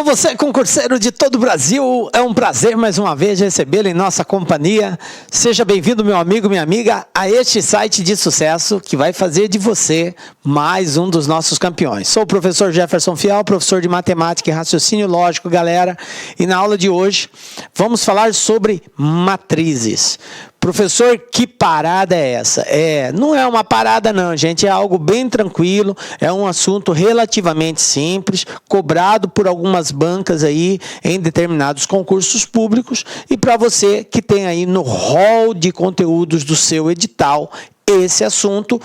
Alô, você concurseiro de todo o Brasil, é um prazer mais uma vez recebê-lo em nossa companhia. Seja bem-vindo, meu amigo, minha amiga, a este site de sucesso que vai fazer de você mais um dos nossos campeões. Sou o professor Jefferson Fial, professor de matemática e raciocínio lógico, galera, e na aula de hoje vamos falar sobre matrizes. Professor, que parada é essa? Não é uma parada não, gente, é algo bem tranquilo, é um assunto relativamente simples, cobrado por algumas bancas aí em determinados concursos públicos, e para você que tem aí no hall de conteúdos do seu edital, esse assunto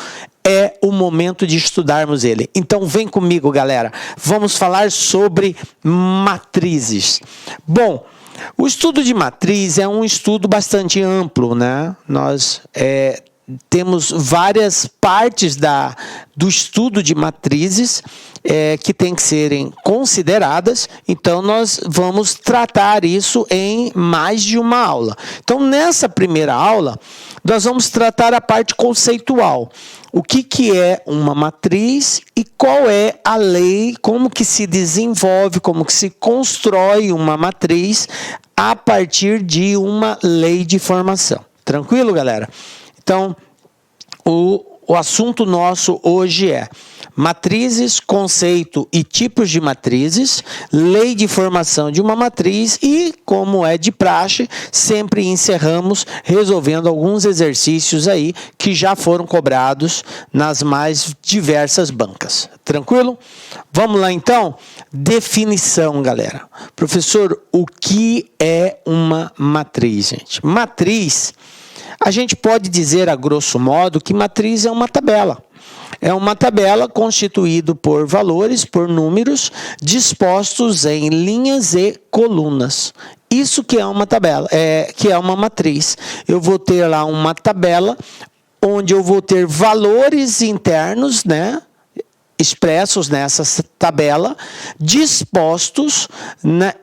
é o momento de estudarmos ele. Então vem comigo, galera, vamos falar sobre matrizes. Bom, o estudo de matriz é um estudo bastante amplo, né? Nós temos várias partes do estudo de matrizes que tem que serem consideradas, então nós vamos tratar isso em mais de uma aula. Então, nessa primeira aula, nós vamos tratar a parte conceitual. O que é uma matriz e qual é a lei, como que se desenvolve, como que se constrói uma matriz a partir de uma lei de formação. Tranquilo, galera? Então, o assunto nosso hoje é matrizes, conceito e tipos de matrizes, lei de formação de uma matriz e, como é de praxe, sempre encerramos resolvendo alguns exercícios aí que já foram cobrados nas mais diversas bancas. Tranquilo? Vamos lá então? Definição, galera. Professor, o que é uma matriz, gente? Matriz, a gente pode dizer a grosso modo que matriz é uma tabela. É uma tabela constituída por valores, por números, dispostos em linhas e colunas. Isso que é uma tabela, que é uma matriz. Eu vou ter lá uma tabela onde eu vou ter valores internos, né, expressos nessa tabela, dispostos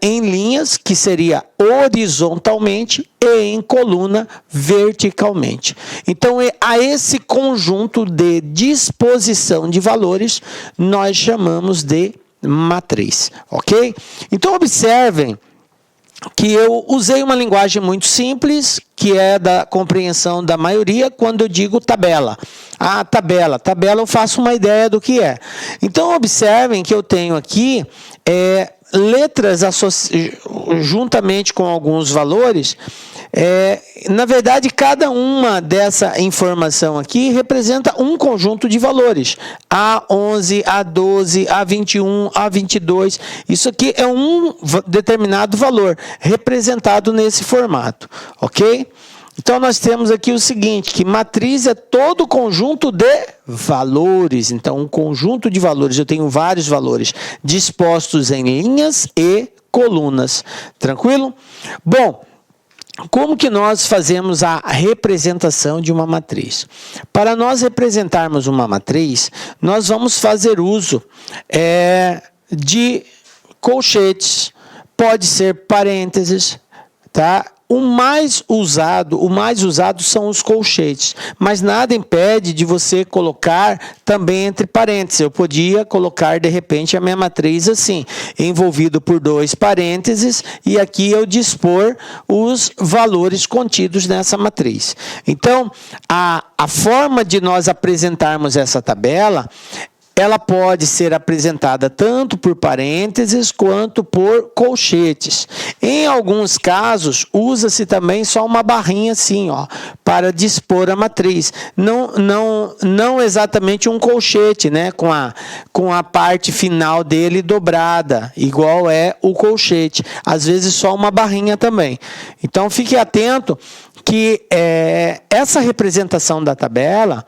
em linhas, que seria horizontalmente, e em coluna verticalmente. Então, a esse conjunto de disposição de valores, nós chamamos de matriz, ok? Então, observem que eu usei uma linguagem muito simples, que é da compreensão da maioria, quando eu digo tabela. Ah, tabela eu faço uma ideia do que é. Então, observem que eu tenho aqui letras juntamente com alguns valores. Na verdade, cada uma dessa informação aqui representa um conjunto de valores. A11, A12, A21, A22. Isso aqui é um determinado valor representado nesse formato, ok? Então, nós temos aqui o seguinte, que matriz é todo conjunto de valores. Então, um conjunto de valores, eu tenho vários valores dispostos em linhas e colunas. Tranquilo? Bom, como que nós fazemos a representação de uma matriz? Para nós representarmos uma matriz, nós vamos fazer uso de colchetes, pode ser parênteses, tá? O mais usado são os colchetes, mas nada impede de você colocar também entre parênteses. Eu podia colocar, de repente, a minha matriz assim, envolvido por dois parênteses, e aqui eu dispor os valores contidos nessa matriz. Então, a forma de nós apresentarmos essa tabela, ela pode ser apresentada tanto por parênteses quanto por colchetes. Em alguns casos, usa-se também só uma barrinha assim, ó, para dispor a matriz. Não exatamente um colchete, né, com a parte final dele dobrada, igual é o colchete. Às vezes só uma barrinha também. Então, fique atento que essa representação da tabela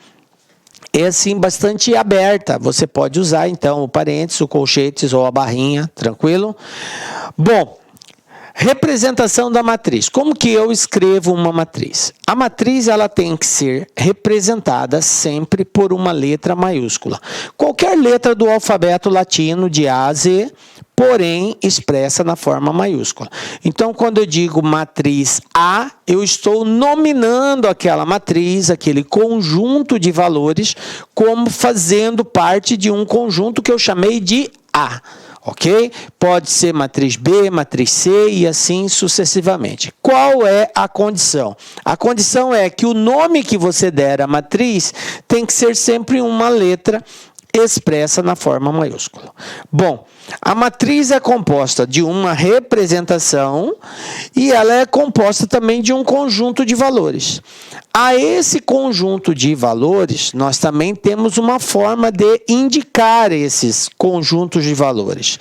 é assim bastante aberta. Você pode usar então o parênteses, o colchetes ou a barrinha, tranquilo? Bom, representação da matriz. Como que eu escrevo uma matriz? A matriz ela tem que ser representada sempre por uma letra maiúscula. Qualquer letra do alfabeto latino de A a Z, porém expressa na forma maiúscula. Então, quando eu digo matriz A, eu estou nominando aquela matriz, aquele conjunto de valores, como fazendo parte de um conjunto que eu chamei de A. ok? Pode ser matriz B, matriz C e assim sucessivamente. Qual é a condição? A condição é que o nome que você der à matriz tem que ser sempre uma letra expressa na forma maiúscula. Bom, a matriz é composta de uma representação e ela é composta também de um conjunto de valores. A esse conjunto de valores, nós também temos uma forma de indicar esses conjuntos de valores.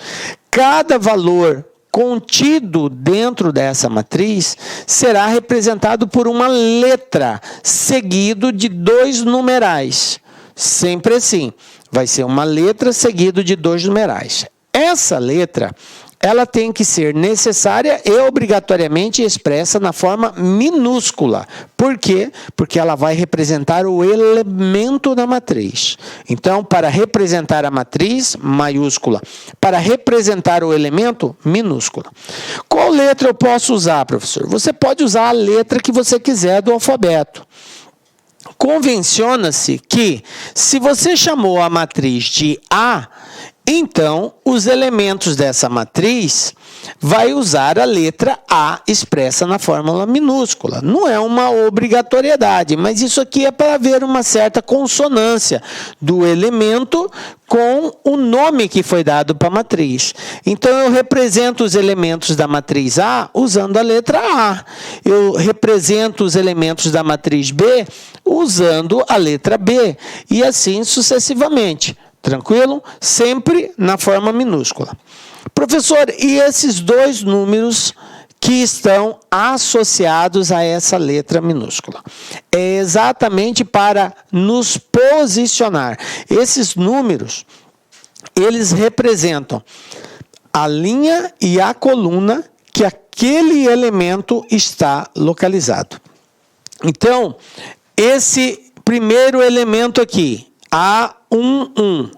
Cada valor contido dentro dessa matriz será representado por uma letra, seguido de 2 numerais. Sempre assim. Vai ser uma letra seguido de 2 numerais. Essa letra, ela tem que ser necessária e obrigatoriamente expressa na forma minúscula. Por quê? Porque ela vai representar o elemento da matriz. Então, para representar a matriz, maiúscula. Para representar o elemento, minúscula. Qual letra eu posso usar, professor? Você pode usar a letra que você quiser do alfabeto. Convenciona-se que, se você chamou a matriz de A, então os elementos dessa matriz vai usar a letra A expressa na fórmula minúscula. Não é uma obrigatoriedade, mas isso aqui é para ver uma certa consonância do elemento com o nome que foi dado para a matriz. Então, eu represento os elementos da matriz A usando a letra A. Eu represento os elementos da matriz B usando a letra B. E assim sucessivamente. Tranquilo? Sempre na forma minúscula. Professor, e esses 2 números que estão associados a essa letra minúscula? É exatamente para nos posicionar. Esses números, eles representam a linha e a coluna que aquele elemento está localizado. Então, esse primeiro elemento aqui, A11,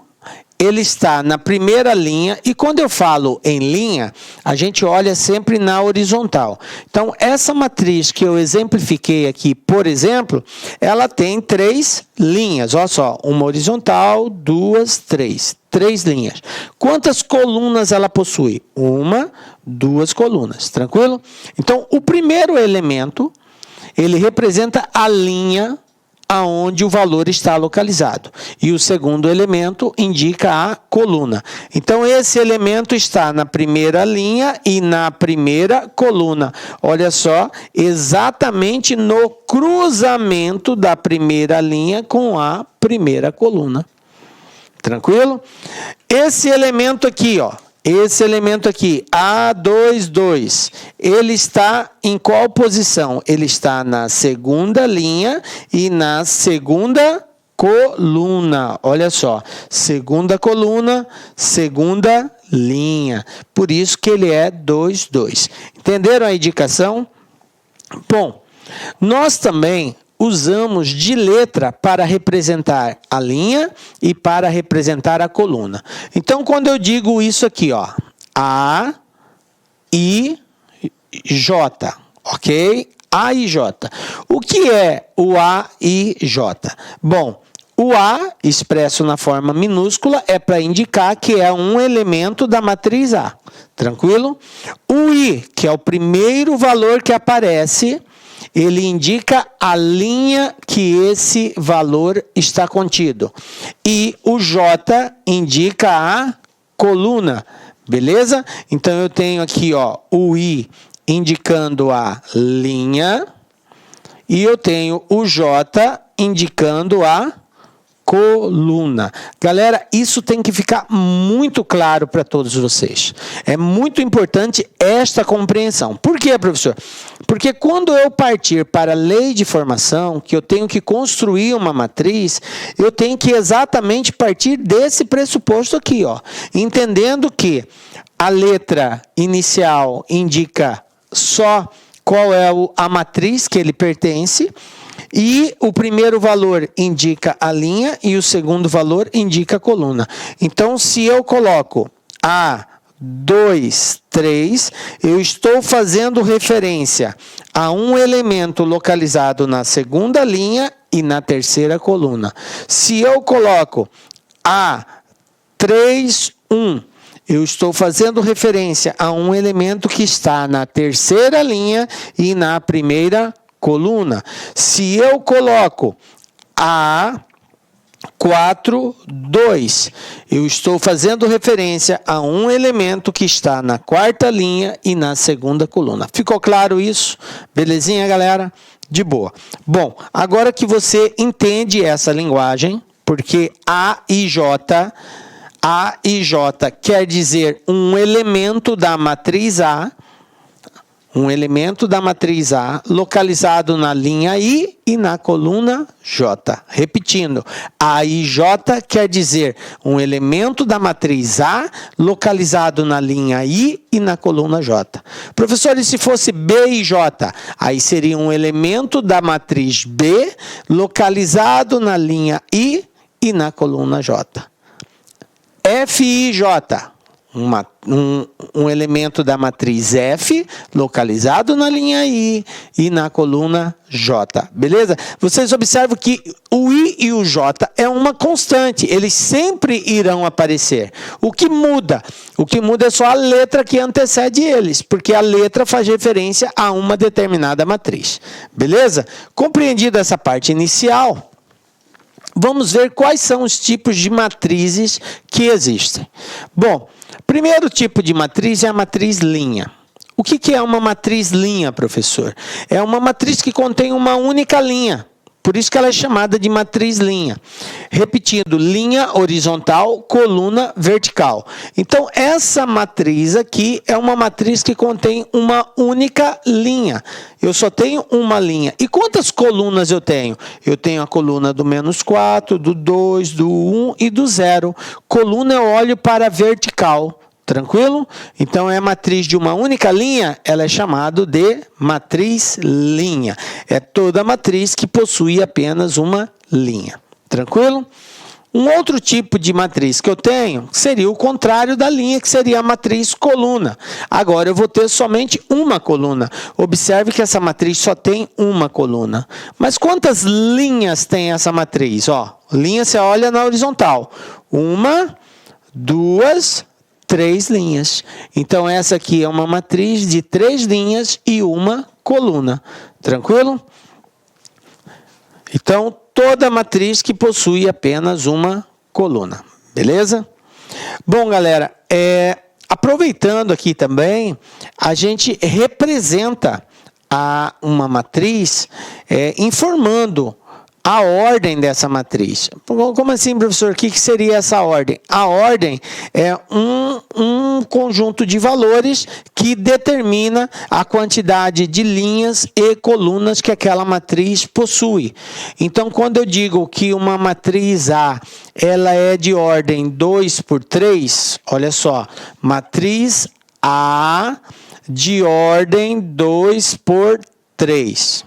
ele está na primeira linha, e quando eu falo em linha, a gente olha sempre na horizontal. Então, essa matriz que eu exemplifiquei aqui, por exemplo, ela tem 3 linhas. Olha só, uma horizontal, 2, 3. 3 linhas. Quantas colunas ela possui? 1, 2 colunas. Tranquilo? Então, o primeiro elemento, ele representa a linha aonde o valor está localizado. E o segundo elemento indica a coluna. Então, esse elemento está na primeira linha e na primeira coluna. Olha só, exatamente no cruzamento da primeira linha com a primeira coluna. Tranquilo? Esse elemento aqui, ó. Esse elemento aqui, A22, ele está em qual posição? Ele está na segunda linha e na segunda coluna. Olha só, segunda coluna, segunda linha. Por isso que ele é 22. Entenderam a indicação? Bom, nós também usamos de letra para representar a linha e para representar a coluna. Então, quando eu digo isso aqui, ó, A, I, J, ok? A e J. O que é o A e J? Bom, o A, expresso na forma minúscula, é para indicar que é um elemento da matriz A. Tranquilo? O I, que é o primeiro valor que aparece, ele indica a linha que esse valor está contido. E o J indica a coluna. Beleza? Então, eu tenho aqui, ó, o I indicando a linha. E eu tenho o J indicando a coluna. Galera, isso tem que ficar muito claro para todos vocês. É muito importante esta compreensão. Por quê, professor? Porque quando eu partir para a lei de formação, que eu tenho que construir uma matriz, eu tenho que exatamente partir desse pressuposto aqui, ó, entendendo que a letra inicial indica só qual é a matriz que ele pertence, e o primeiro valor indica a linha e o segundo valor indica a coluna. Então, se eu coloco A, 2, 3, eu estou fazendo referência a um elemento localizado na segunda linha e na terceira coluna. Se eu coloco A, 3, 1, eu estou fazendo referência a um elemento que está na terceira linha e na primeira coluna. Se eu coloco A 4, 2. Eu estou fazendo referência a um elemento que está na quarta linha e na segunda coluna. Ficou claro isso? Belezinha, galera? De boa. Bom, agora que você entende essa linguagem, porque A e J quer dizer um elemento da matriz A, localizado na linha I e na coluna J. Repetindo, A e J quer dizer um elemento da matriz A, localizado na linha I e na coluna J. Professor, e se fosse B e J? Aí seria um elemento da matriz B, localizado na linha I e na coluna J. F e J. Um elemento da matriz F, localizado na linha I e na coluna J. Beleza? Vocês observam que o I e o J é uma constante. Eles sempre irão aparecer. O que muda? O que muda é só a letra que antecede eles, porque a letra faz referência a uma determinada matriz. Beleza? Compreendida essa parte inicial, vamos ver quais são os tipos de matrizes que existem. Bom, primeiro tipo de matriz é a matriz linha. O que é uma matriz linha, professor? É uma matriz que contém uma única linha. Por isso que ela é chamada de matriz linha. Repetindo, linha horizontal, coluna vertical. Então, essa matriz aqui é uma matriz que contém uma única linha. Eu só tenho uma linha. E quantas colunas eu tenho? Eu tenho a coluna do -4, do 2, do 1 e do 0. Coluna eu olho para a vertical. Tranquilo? Então, é a matriz de uma única linha, ela é chamada de matriz linha. É toda matriz que possui apenas uma linha. Tranquilo? Um outro tipo de matriz que eu tenho seria o contrário da linha, que seria a matriz coluna. Agora, eu vou ter somente uma coluna. Observe que essa matriz só tem uma coluna. Mas quantas linhas tem essa matriz? Ó, linha você olha na horizontal. 1, 2, 3 linhas. Então, essa aqui é uma matriz de 3 linhas e uma coluna. Tranquilo? Então, toda matriz que possui apenas uma coluna. Beleza? Bom, galera, aproveitando aqui também, a gente representa uma matriz informando a ordem dessa matriz. Como assim, professor? O que seria essa ordem? A ordem é um conjunto de valores que determina a quantidade de linhas e colunas que aquela matriz possui. Então, quando eu digo que uma matriz A ela é de ordem 2 por 3, olha só, matriz A de ordem 2 por 3.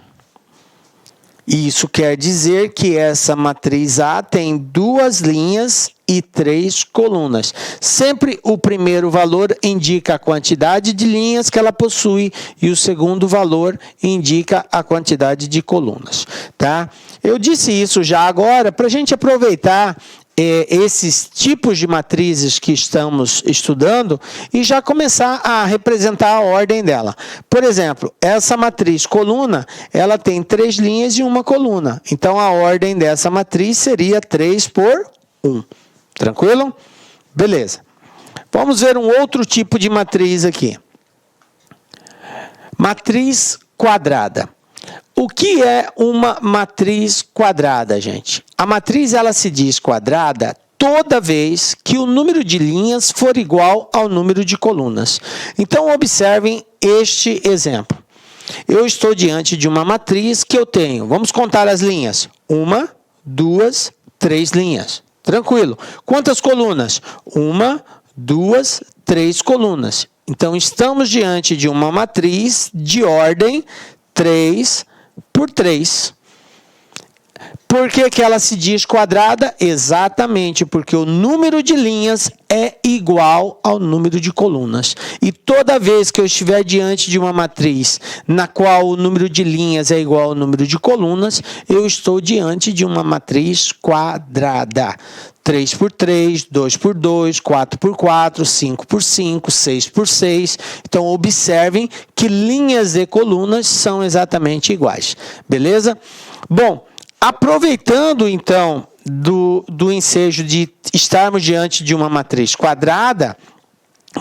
Isso quer dizer que essa matriz A tem 2 linhas e 3 colunas. Sempre o primeiro valor indica a quantidade de linhas que ela possui e o segundo valor indica a quantidade de colunas. Tá? Eu disse isso já agora para a gente aproveitar esses tipos de matrizes que estamos estudando e já começar a representar a ordem dela. Por exemplo, essa matriz coluna, ela tem 3 linhas e uma coluna. Então, a ordem dessa matriz seria 3 por 1. Tranquilo? Beleza. Vamos ver um outro tipo de matriz aqui. Matriz quadrada. O que é uma matriz quadrada, gente? A matriz ela se diz quadrada toda vez que o número de linhas for igual ao número de colunas. Então, observem este exemplo. Eu estou diante de uma matriz que eu tenho. Vamos contar as linhas. 1, 2, 3 linhas. Tranquilo. Quantas colunas? 1, 2, 3 colunas. Então, estamos diante de uma matriz de ordem 3 por 3. Por que que ela se diz quadrada? Exatamente porque o número de linhas é igual ao número de colunas. E toda vez que eu estiver diante de uma matriz na qual o número de linhas é igual ao número de colunas, eu estou diante de uma matriz quadrada. 3 por 3, 2 por 2, 4 por 4, 5 por 5, 6 por 6. Então, observem que linhas e colunas são exatamente iguais. Beleza? Bom, aproveitando, então, do ensejo de estarmos diante de uma matriz quadrada,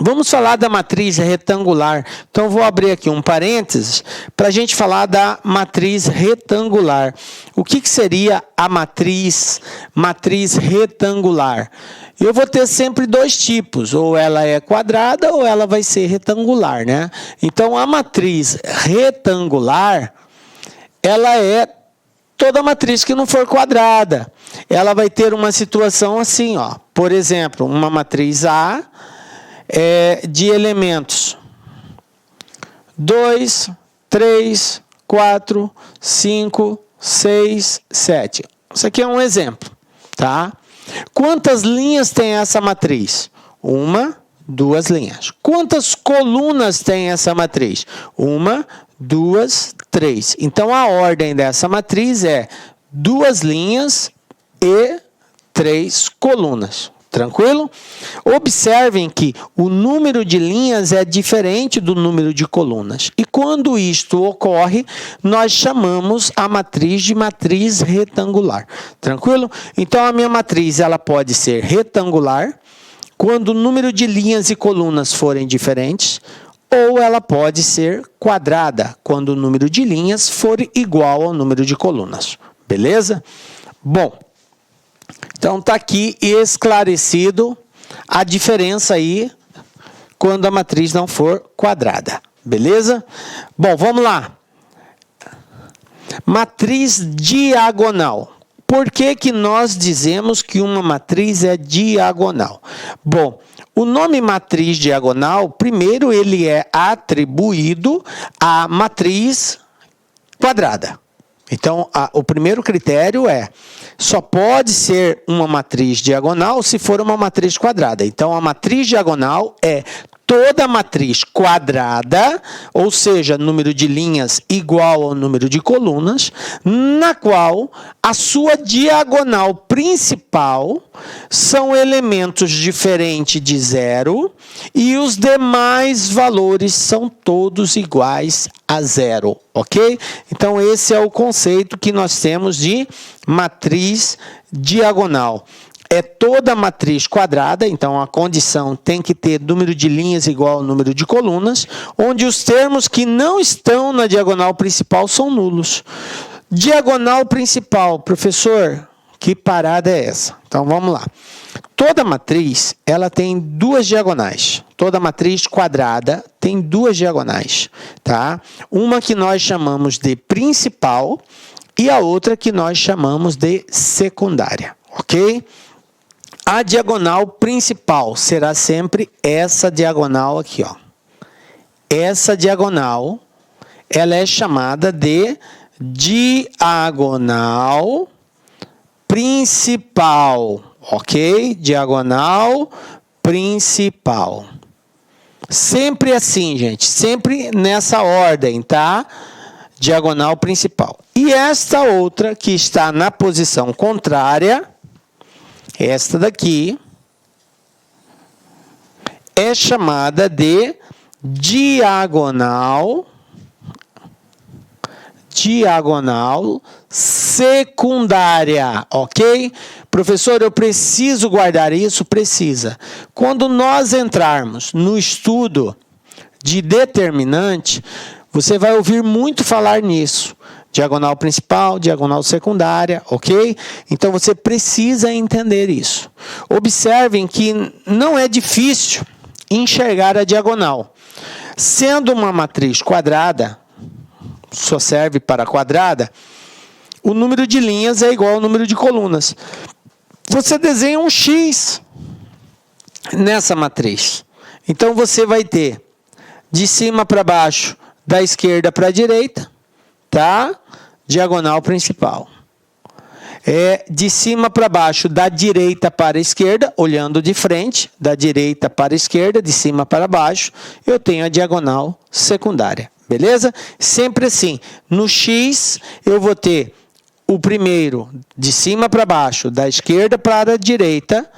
vamos falar da matriz retangular. Então, vou abrir aqui um parênteses para a gente falar da matriz retangular. O que seria a matriz retangular? Eu vou ter sempre dois tipos, ou ela é quadrada ou ela vai ser retangular, né? Então, a matriz retangular, ela é toda matriz que não for quadrada. Ela vai ter uma situação assim, ó. Por exemplo, uma matriz A de elementos 2, 3, 4, 5, 6, 7. Isso aqui é um exemplo, tá? Quantas linhas tem essa matriz? 1, 2 linhas. Quantas colunas tem essa matriz? 1, 2, 3. Então, a ordem dessa matriz é 2 linhas e 3 colunas. Tranquilo? Observem que o número de linhas é diferente do número de colunas. E quando isto ocorre, nós chamamos a matriz de matriz retangular. Tranquilo? Então, a minha matriz ela pode ser retangular quando o número de linhas e colunas forem diferentes, ou ela pode ser quadrada quando o número de linhas for igual ao número de colunas. Beleza? Bom, então está aqui esclarecido a diferença aí quando a matriz não for quadrada. Beleza? Bom, vamos lá. Matriz diagonal. Por que que nós dizemos que uma matriz é diagonal? Bom, o nome matriz diagonal, primeiro ele é atribuído à matriz quadrada. Então, o primeiro critério é, só pode ser uma matriz diagonal se for uma matriz quadrada. Então, a matriz diagonal é toda matriz quadrada, ou seja, número de linhas igual ao número de colunas, na qual a sua diagonal principal são elementos diferentes de zero e os demais valores são todos iguais a zero, ok? Então, esse é o conceito que nós temos de matriz diagonal. É toda matriz quadrada, então a condição tem que ter número de linhas igual ao número de colunas, onde os termos que não estão na diagonal principal são nulos. Diagonal principal, professor, que parada é essa? Então vamos lá. Toda matriz, ela tem duas diagonais. Toda matriz quadrada tem duas diagonais, tá? Uma que nós chamamos de principal e a outra que nós chamamos de secundária, ok? A diagonal principal será sempre essa diagonal aqui, ó. Essa diagonal, ela é chamada de diagonal principal, ok? Diagonal principal. Sempre assim, gente, sempre nessa ordem, tá? Diagonal principal. E esta outra que está na posição contrária, esta daqui é chamada de diagonal secundária, ok? Professor, eu preciso guardar isso? Precisa. Quando nós entrarmos no estudo de determinante, você vai ouvir muito falar nisso. Diagonal principal, diagonal secundária, ok? Então, você precisa entender isso. Observem que não é difícil enxergar a diagonal. Sendo uma matriz quadrada, só serve para quadrada, o número de linhas é igual ao número de colunas. Você desenha um X nessa matriz. Então, você vai ter de cima para baixo, da esquerda para a direita, tá? Diagonal principal. é de cima para baixo, da direita para a esquerda, olhando de frente, da direita para a esquerda, de cima para baixo, eu tenho a diagonal secundária, beleza? Sempre assim, no X eu vou ter o primeiro de cima para baixo, da esquerda para a direita,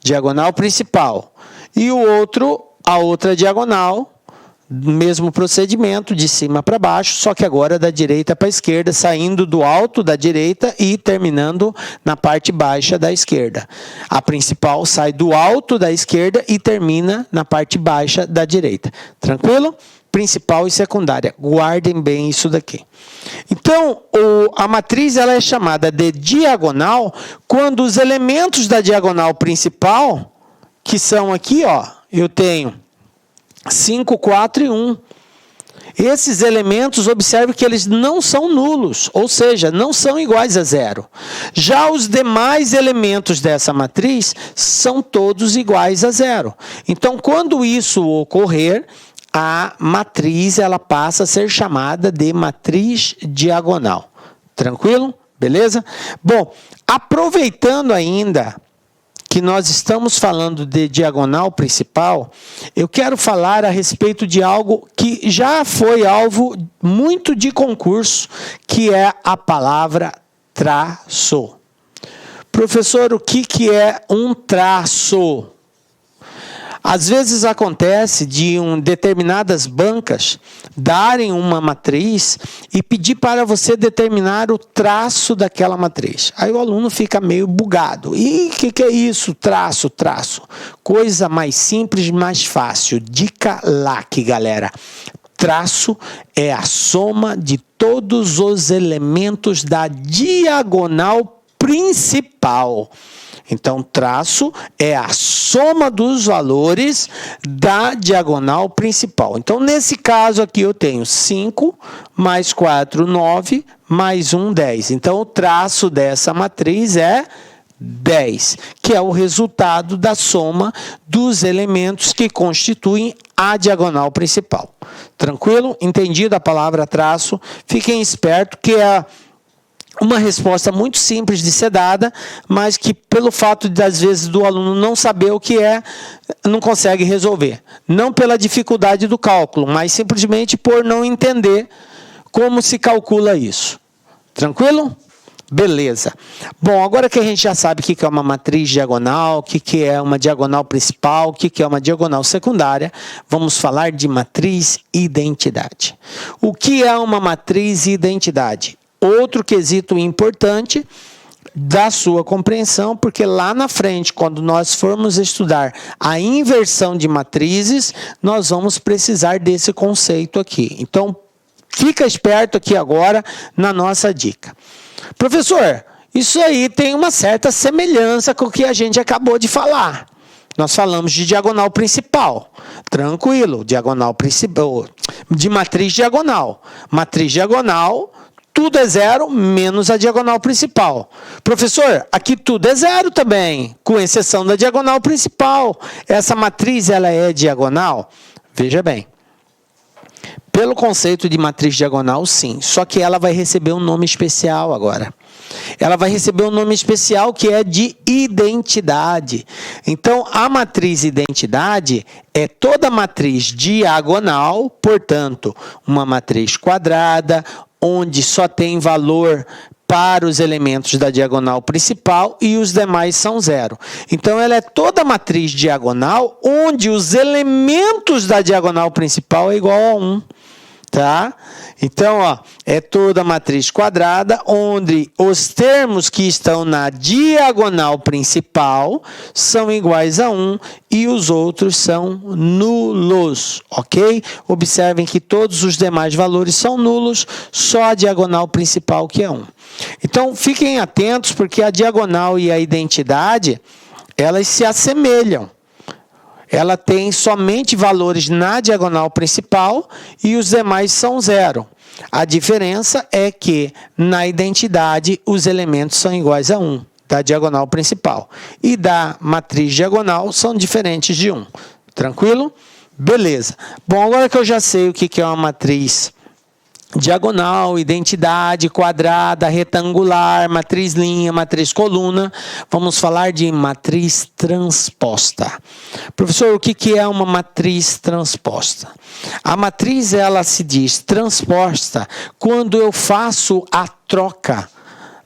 diagonal principal, e o outro, a outra diagonal, mesmo procedimento, de cima para baixo, só que agora da direita para a esquerda, saindo do alto da direita e terminando na parte baixa da esquerda. A principal sai do alto da esquerda e termina na parte baixa da direita. Tranquilo? Principal e secundária. Guardem bem isso daqui. Então, a matriz ela é chamada de diagonal quando os elementos da diagonal principal, que são aqui, ó, eu tenho 5, 4 e 1. Esses elementos, observe que eles não são nulos, ou seja, não são iguais a zero. Já os demais elementos dessa matriz são todos iguais a zero. Então, quando isso ocorrer, a matriz ela passa a ser chamada de matriz diagonal. Tranquilo? Beleza? Bom, aproveitando ainda que nós estamos falando de diagonal principal, eu quero falar a respeito de algo que já foi alvo muito de concurso, que é a palavra traço. Professor, o que é um traço? Às vezes acontece de determinadas bancas darem uma matriz e pedir para você determinar o traço daquela matriz. Aí o aluno fica meio bugado. E o que é isso? Traço. Coisa mais simples, mais fácil. Dica LAC, galera. Traço é a soma de todos os elementos da diagonal principal. Então, traço é a soma dos valores da diagonal principal. Então, nesse caso aqui, eu tenho 5, mais 4, 9, mais 1, 10. Então, o traço dessa matriz é 10, que é o resultado da soma dos elementos que constituem a diagonal principal. Tranquilo? Entendido a palavra traço? Fiquem espertos que é uma resposta muito simples de ser dada, mas que pelo fato de, às vezes, do aluno não saber o que é, não consegue resolver. Não pela dificuldade do cálculo, mas simplesmente por não entender como se calcula isso. Tranquilo? Beleza. Bom, agora que a gente já sabe o que é uma matriz diagonal, o que é uma diagonal principal, o que é uma diagonal secundária, vamos falar de matriz identidade. O que é uma matriz identidade? Outro quesito importante da sua compreensão, porque lá na frente, quando nós formos estudar a inversão de matrizes, nós vamos precisar desse conceito aqui. Então, fica esperto aqui agora na nossa dica. Professor, isso aí tem uma certa semelhança com o que a gente acabou de falar. Nós falamos de diagonal principal. Tranquilo, diagonal principal, de matriz diagonal. Matriz diagonal, tudo é zero, menos a diagonal principal. Professor, aqui tudo é zero também, com exceção da diagonal principal. Essa matriz, ela é diagonal? Veja bem. Pelo conceito de matriz diagonal, sim. Só que ela vai receber um nome especial agora. Ela vai receber um nome especial que é de identidade. Então, a matriz identidade é toda matriz diagonal, portanto, uma matriz quadrada, onde só tem valor para os elementos da diagonal principal e os demais são zero. Então, ela é toda matriz diagonal, onde os elementos da diagonal principal é igual a 1. Tá? Então, ó, é toda matriz quadrada, onde os termos que estão na diagonal principal são iguais a 1 e os outros são nulos, ok? Observem que todos os demais valores são nulos, só a diagonal principal que é 1. Então, fiquem atentos, porque a diagonal e a identidade, elas se assemelham. Ela tem somente valores na diagonal principal e os demais são zero. A diferença é que na identidade os elementos são iguais a 1 da diagonal principal e da matriz diagonal são diferentes de 1. Tranquilo? Beleza. Bom, agora que eu já sei o que é uma matriz diagonal, identidade, quadrada, retangular, matriz linha, matriz coluna. Vamos falar de matriz transposta. Professor, o que é uma matriz transposta? A matriz, ela se diz transposta quando eu faço a troca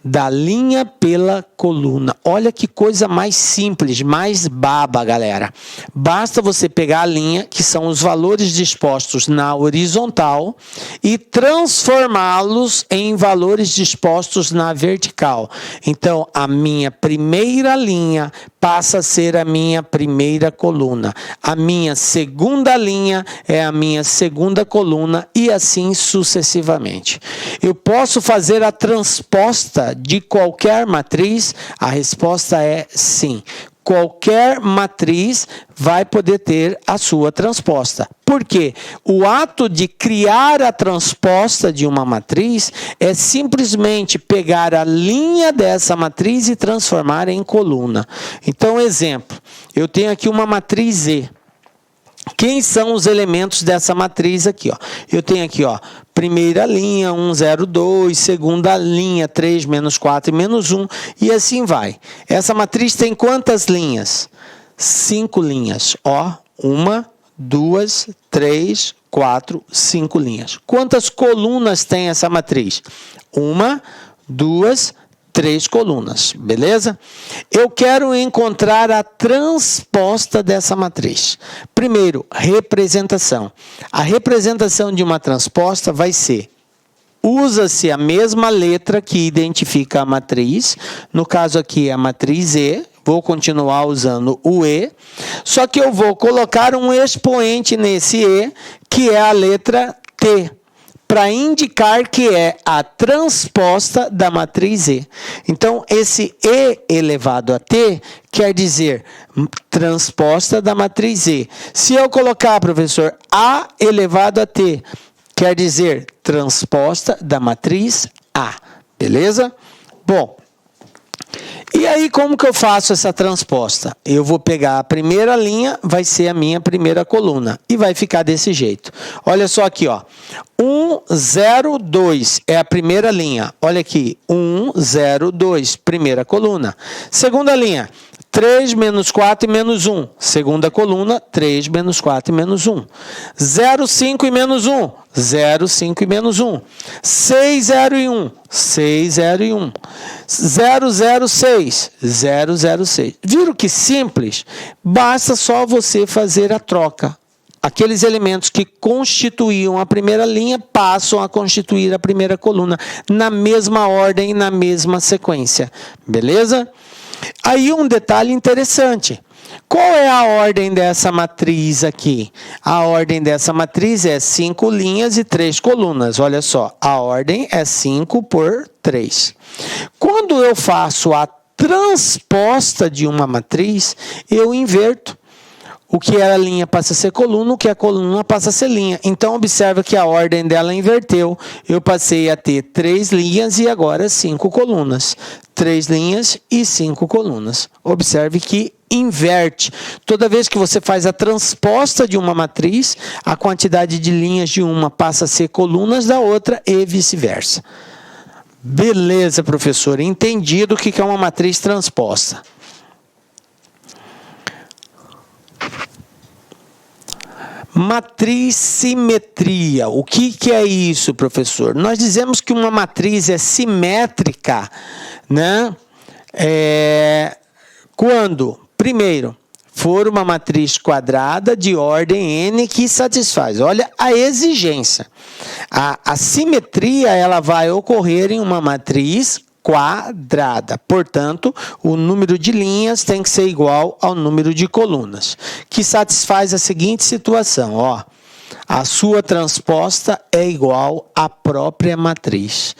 da linha pela coluna. Olha que coisa mais simples, mais baba, galera. Basta você pegar a linha, que são os valores dispostos na horizontal, e transformá-los em valores dispostos na vertical. Então, a minha primeira linha passa a ser a minha primeira coluna. A minha segunda linha é a minha segunda coluna e assim sucessivamente. Eu posso fazer a transposta de qualquer matriz? A resposta é sim. Qualquer matriz vai poder ter a sua transposta. Por quê? O ato de criar a transposta de uma matriz é simplesmente pegar a linha dessa matriz e transformar em coluna. Então, exemplo, eu tenho aqui uma matriz Z. Quem são os elementos dessa matriz aqui? Ó? Eu tenho aqui, ó, primeira linha, 1, 0, 2, segunda linha, 3, menos 4 e menos 1, e assim vai. Essa matriz tem quantas linhas? 5 linhas. Ó, 1, 2, 3, 4, 5 linhas. Quantas colunas tem essa matriz? 1, 2, 3 colunas, beleza? Eu quero encontrar a transposta dessa matriz. Primeiro, representação. A representação de uma transposta vai ser: usa-se a mesma letra que identifica a matriz, no caso aqui é a matriz E, vou continuar usando o E, só que eu vou colocar um expoente nesse E, que é a letra T, para indicar que é a transposta da matriz E. Então, esse E elevado a T quer dizer transposta da matriz E. Se eu colocar, professor, A elevado a T, quer dizer transposta da matriz A. Beleza? Bom, e aí como que eu faço essa transposta? Eu vou pegar a primeira linha, vai ser a minha primeira coluna, e vai ficar desse jeito. Olha só aqui, ó. 1, 0, 2 é a primeira linha. Olha aqui, 1, 0, 2, primeira coluna. Segunda linha, 3, menos 4 e menos 1. Segunda coluna, 3, menos 4 e menos 1. 0, 5 e menos 1. 0, 5 e menos 1. 6, 0 e 1. 6, 0 e 1. 0, 0, 6. 0, 0, 6. Viram que simples? Basta só você fazer a troca. Aqueles elementos que constituíam a primeira linha passam a constituir a primeira coluna na mesma ordem, na mesma sequência. Beleza? Aí um detalhe interessante. Qual é a ordem dessa matriz aqui? A ordem dessa matriz é 5 linhas e 3 colunas. Olha só, a ordem é 5 por 3. Quando eu faço a transposta de uma matriz, eu inverto. O que era linha passa a ser coluna, o que é coluna passa a ser linha. Então, observa que a ordem dela inverteu. Eu passei a ter 3 linhas e agora 5 colunas. 3 linhas e 5 colunas. Observe que inverte. Toda vez que você faz a transposta de uma matriz, a quantidade de linhas de uma passa a ser colunas da outra e vice-versa. Beleza, professor. Entendido o que é uma matriz transposta. Matriz simetria. O que é isso, professor? Nós dizemos que uma matriz é simétrica, né? Quando, primeiro, for uma matriz quadrada de ordem n que satisfaz. Olha a exigência. A simetria ela vai ocorrer em uma matriz quadrada. Portanto, o número de linhas tem que ser igual ao número de colunas, que satisfaz a seguinte situação, ó. A sua transposta é igual à própria matriz.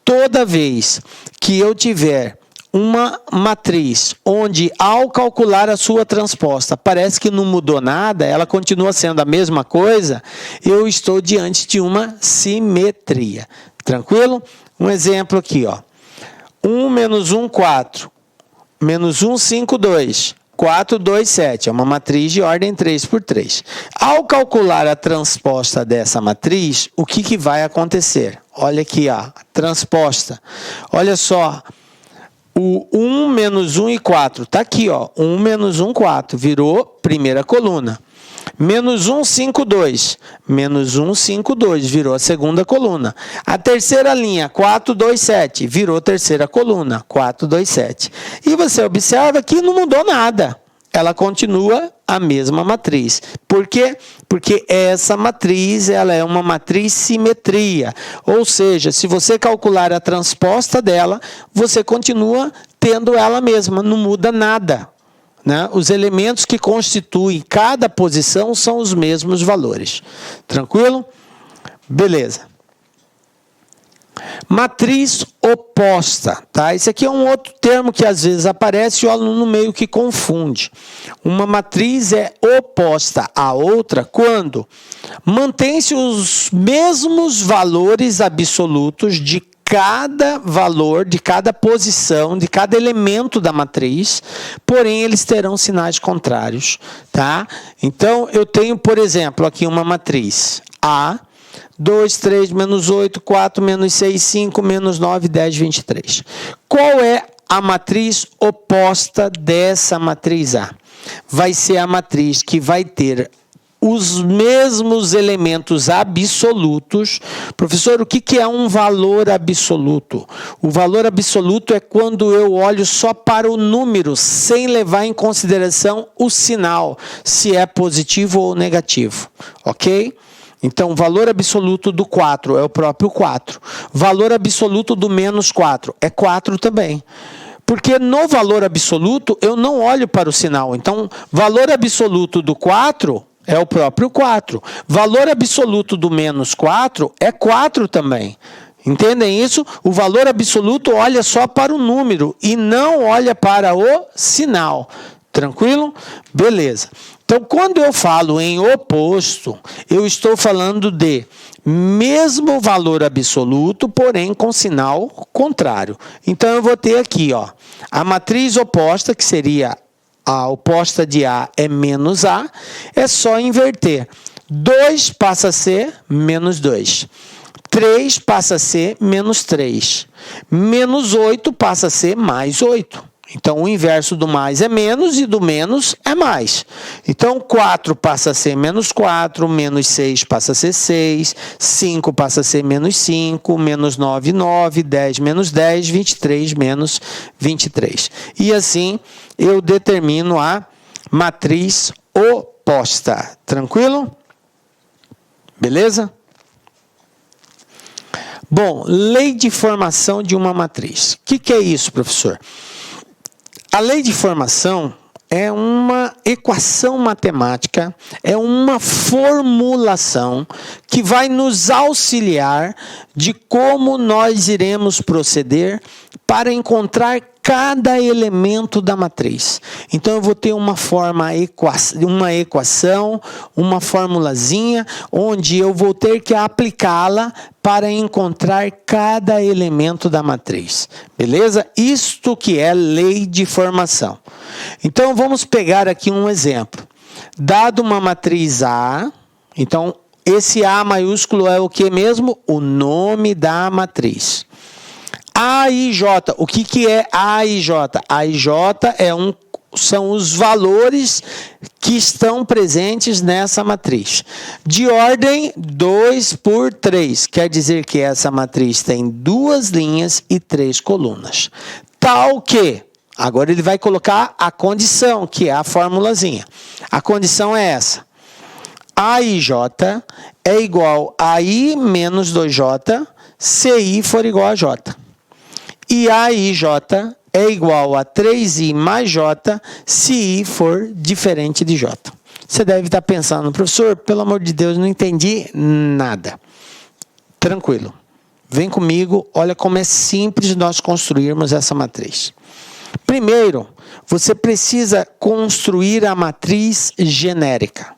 Toda vez que eu tiver uma matriz onde, ao calcular a sua transposta, parece que não mudou nada, ela continua sendo a mesma coisa, eu estou diante de uma simetria. Tranquilo? Um exemplo aqui, ó. 1 menos 1, 4. Menos 1, 5, 2. 4, 2, 7. É uma matriz de ordem 3 por 3. Ao calcular a transposta dessa matriz, o que vai acontecer? Olha aqui, ó, transposta. Olha só, o 1 menos 1 e 4. Está aqui, ó, 1 menos 1, 4. Virou primeira coluna. Menos 1, 5, 2. Menos 1, 5, 2. Virou a segunda coluna. A terceira linha, 4, 2, 7. Virou terceira coluna. 4, 2, 7. E você observa que não mudou nada. Ela continua a mesma matriz. Por quê? Porque essa matriz ela é uma matriz simetria. Ou seja, se você calcular a transposta dela, você continua tendo ela mesma. Não muda nada. Né? Os elementos que constituem cada posição são os mesmos valores. Tranquilo? Beleza. Matriz oposta. Tá? Esse aqui é um outro termo que às vezes aparece e o aluno meio que confunde. Uma matriz é oposta à outra quando mantém-se os mesmos valores absolutos de cada valor, de cada posição, de cada elemento da matriz, porém eles terão sinais contrários, tá? Então, eu tenho, por exemplo, aqui uma matriz A, 2, 3, menos 8, 4, menos 6, 5, menos 9, 10, 23. Qual é a matriz oposta dessa matriz A? Vai ser a matriz que vai ter os mesmos elementos absolutos. Professor, o que é um valor absoluto? O valor absoluto é quando eu olho só para o número, sem levar em consideração o sinal, se é positivo ou negativo, ok? Então, o valor absoluto do 4 é o próprio 4. Valor absoluto do menos 4 é 4 também. Porque no valor absoluto, eu não olho para o sinal. Então, valor absoluto do 4 é o próprio 4. Valor absoluto do menos 4 é 4 também. Entendem isso? O valor absoluto olha só para o número e não olha para o sinal. Tranquilo? Beleza. Então, quando eu falo em oposto, eu estou falando de mesmo valor absoluto, porém com sinal contrário. Então, eu vou ter aqui, ó, a matriz oposta, que seria a oposta de A é menos A, é só inverter. 2 passa a ser menos 2. 3 passa a ser menos 3. Menos 8 passa a ser mais 8. Então, o inverso do mais é menos e do menos é mais. Então, 4 passa a ser menos 4, menos 6 passa a ser 6, 5 passa a ser menos 5, menos 9, 9, 10 menos 10, 23 menos 23. E assim, eu determino a matriz oposta. Tranquilo? Beleza? Bom, lei de formação de uma matriz. O que é isso, professor? A lei de formação é uma equação matemática, é uma formulação que vai nos auxiliar de como nós iremos proceder para encontrar cada elemento da matriz. Então, eu vou ter uma equação, uma formulazinha, onde eu vou ter que aplicá-la para encontrar cada elemento da matriz. Beleza? Isto que é lei de formação. Então, vamos pegar aqui um exemplo. Dado uma matriz A, então, esse A maiúsculo é o que mesmo? O nome da matriz. A e J. O que é A e J? A e J são os valores que estão presentes nessa matriz. De ordem 2 por 3. Quer dizer que essa matriz tem 2 linhas e 3 colunas. Tal que, agora ele vai colocar a condição, que é a formulazinha. A condição é essa. A e J é igual a I menos 2J, se I for igual a J. E A e J é igual a 3I mais J, se I for diferente de J. Você deve estar pensando, professor, pelo amor de Deus, não entendi nada. Tranquilo. Vem comigo, olha como é simples nós construirmos essa matriz. Primeiro, você precisa construir a matriz genérica.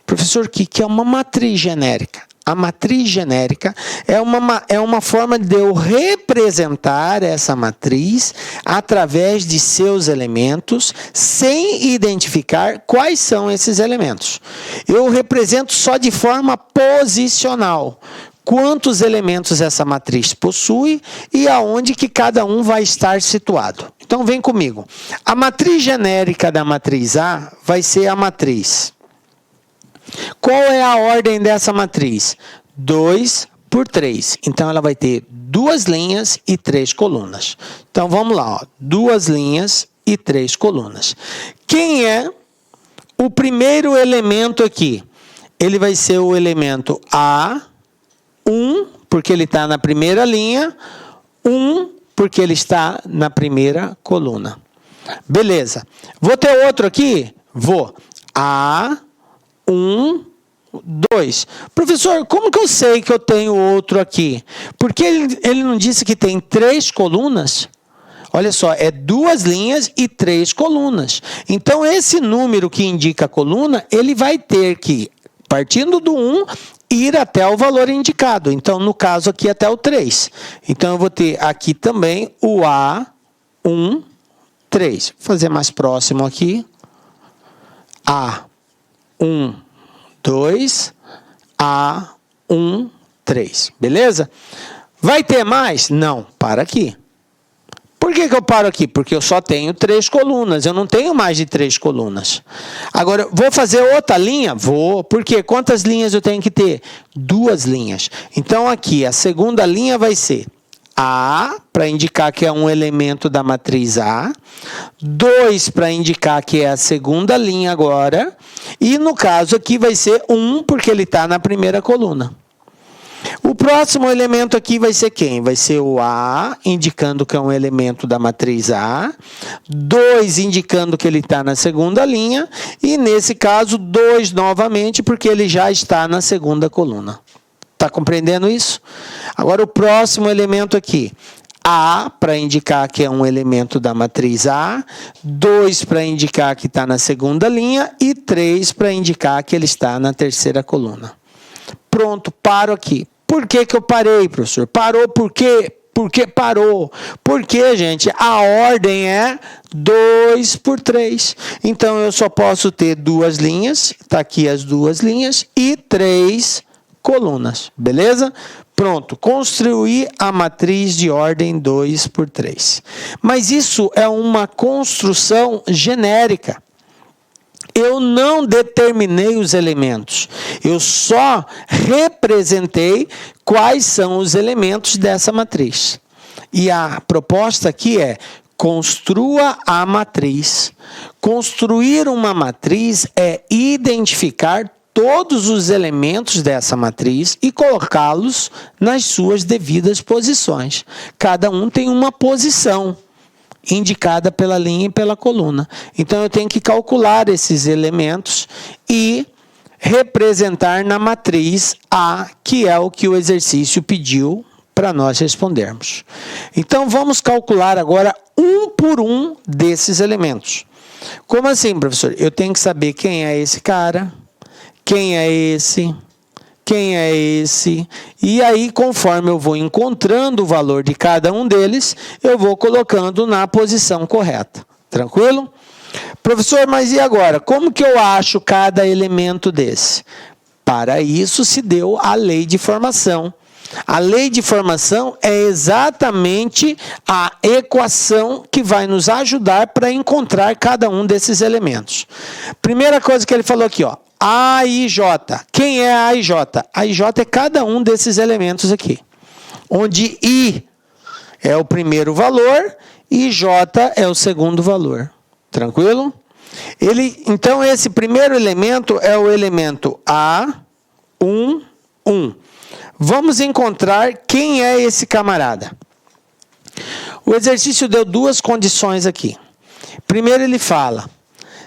Professor, o que é uma matriz genérica? A matriz genérica é uma forma de eu representar essa matriz através de seus elementos, sem identificar quais são esses elementos. Eu represento só de forma posicional quantos elementos essa matriz possui e aonde que cada um vai estar situado. Então vem comigo. A matriz genérica da matriz A vai ser a matriz. Qual é a ordem dessa matriz? 2 por 3. Então ela vai ter 2 linhas e 3 colunas. Então vamos lá, ó. 2 linhas e 3 colunas. Quem é o primeiro elemento aqui? Ele vai ser o elemento A, 1, porque ele está na primeira linha, 1, porque ele está na primeira coluna. Beleza. Vou ter outro aqui? Vou. A, 1, 2. Professor, como que eu sei que eu tenho outro aqui? Porque ele não disse que tem 3 colunas? Olha só, é 2 linhas e 3 colunas. Então, esse número que indica a coluna, ele vai ter que, partindo do 1, ir até o valor indicado. Então, no caso aqui, até o 3. Então, eu vou ter aqui também o A1, 3. Vou fazer mais próximo aqui. A1, 2. A1, 3. Beleza? Vai ter mais? Não. Para aqui. Por que eu paro aqui? Porque eu só tenho 3 colunas, eu não tenho mais de 3 colunas. Agora, vou fazer outra linha? Vou. Por quê? Quantas linhas eu tenho que ter? 2 linhas. Então, aqui, a segunda linha vai ser A, para indicar que é um elemento da matriz A. 2, para indicar que é a segunda linha agora. E, no caso aqui, vai ser 1, porque ele está na primeira coluna. O próximo elemento aqui vai ser quem? Vai ser o A, indicando que é um elemento da matriz A. 2, indicando que ele está na segunda linha. E, nesse caso, 2 novamente, porque ele já está na segunda coluna. Está compreendendo isso? Agora, o próximo elemento aqui. A, para indicar que é um elemento da matriz A. 2, para indicar que está na segunda linha. E 3, para indicar que ele está na terceira coluna. Pronto, paro aqui. Por que eu parei, professor? Parou por quê? Por que parou? Porque, gente, a ordem é 2 por 3. Então, eu só posso ter 2 linhas, está aqui as 2 linhas, e 3 colunas, beleza? Pronto, construí a matriz de ordem 2 por 3. Mas isso é uma construção genérica. Eu não determinei os elementos, eu só representei quais são os elementos dessa matriz. E a proposta aqui é: construa a matriz. Construir uma matriz é identificar todos os elementos dessa matriz e colocá-los nas suas devidas posições. Cada um tem uma posição indicada pela linha e pela coluna. Então, eu tenho que calcular esses elementos e representar na matriz A, que é o que o exercício pediu para nós respondermos. Então, vamos calcular agora um por um desses elementos. Como assim, professor? Eu tenho que saber quem é esse cara, quem é esse, quem é esse, e aí, conforme eu vou encontrando o valor de cada um deles, eu vou colocando na posição correta. Tranquilo? Professor, mas e agora? Como que eu acho cada elemento desse? Para isso se deu a lei de formação. A lei de formação é exatamente a equação que vai nos ajudar para encontrar cada um desses elementos. Primeira coisa que ele falou aqui, ó. A e J. Quem é a e J? A e J é cada um desses elementos aqui. Onde I é o primeiro valor e J é o segundo valor. Tranquilo? Então, esse primeiro elemento é o elemento A1, 1. Vamos encontrar quem é esse camarada. O exercício deu 2 condições aqui. Primeiro ele fala: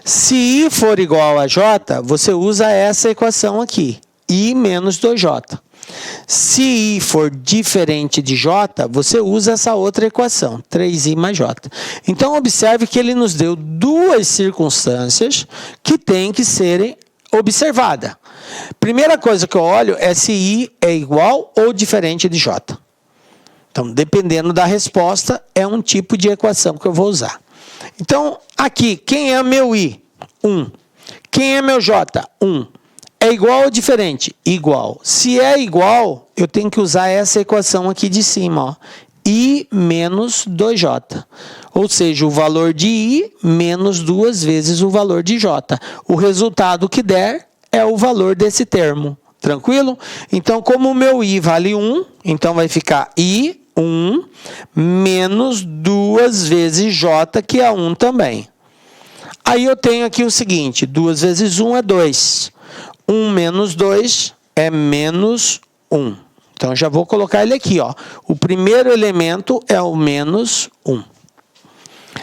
se I for igual a J, você usa essa equação aqui, I menos 2J. Se I for diferente de J, você usa essa outra equação, 3I mais J. Então, observe que ele nos deu 2 circunstâncias que têm que serem observadas. Primeira coisa que eu olho é se I é igual ou diferente de J. Então, dependendo da resposta, é um tipo de equação que eu vou usar. Então, aqui, quem é meu I? 1. Quem é meu J? 1. É igual ou diferente? Igual. Se é igual, eu tenho que usar essa equação aqui de cima, ó. I menos 2J. Ou seja, o valor de I menos 2 vezes o valor de J. O resultado que der é o valor desse termo. Tranquilo? Então, como o meu I vale 1, então vai ficar I 1 menos 2 vezes J, que é 1 também. Aí eu tenho aqui o seguinte, 2 vezes 1 é 2. 1 menos 2 é menos 1. Então, já vou colocar ele aqui, ó. O primeiro elemento é o menos 1.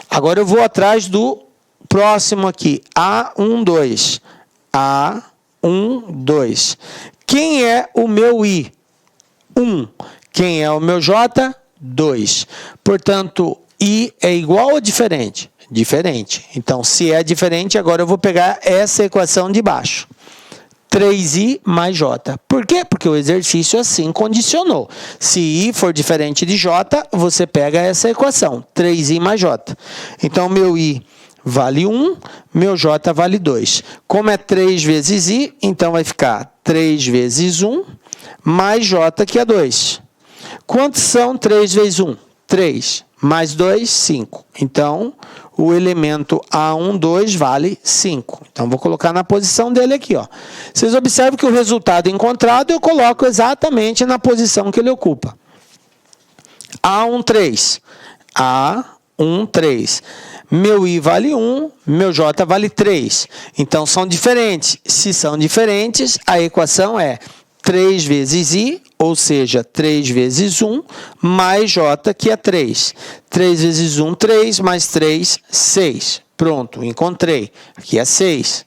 Agora, eu vou atrás do próximo aqui. A12. A12. Quem é o meu I? 1. Quem é o meu J? 2. Portanto, I é igual ou diferente? Diferente. Então, se é diferente, agora eu vou pegar essa equação de baixo. 3i mais j. Por quê? Porque o exercício assim condicionou. Se i for diferente de j, você pega essa equação, 3i mais j. Então, meu i vale 1, meu j vale 2. Como é 3 vezes i, então vai ficar 3 vezes 1 mais j, que é 2. Quantos são 3 vezes 1? 3. Mais 2, 5. Então, o elemento A12 vale 5. Então, vou colocar na posição dele aqui, ó. Vocês observam que o resultado encontrado eu coloco exatamente na posição que ele ocupa. A13. A13. Meu I vale 1, meu J vale 3. Então, são diferentes. Se são diferentes, a equação é 3 vezes I, ou seja, 3 vezes 1, mais J, que é 3. 3 vezes 1, 3, mais 3, 6. Pronto, encontrei. Aqui é 6.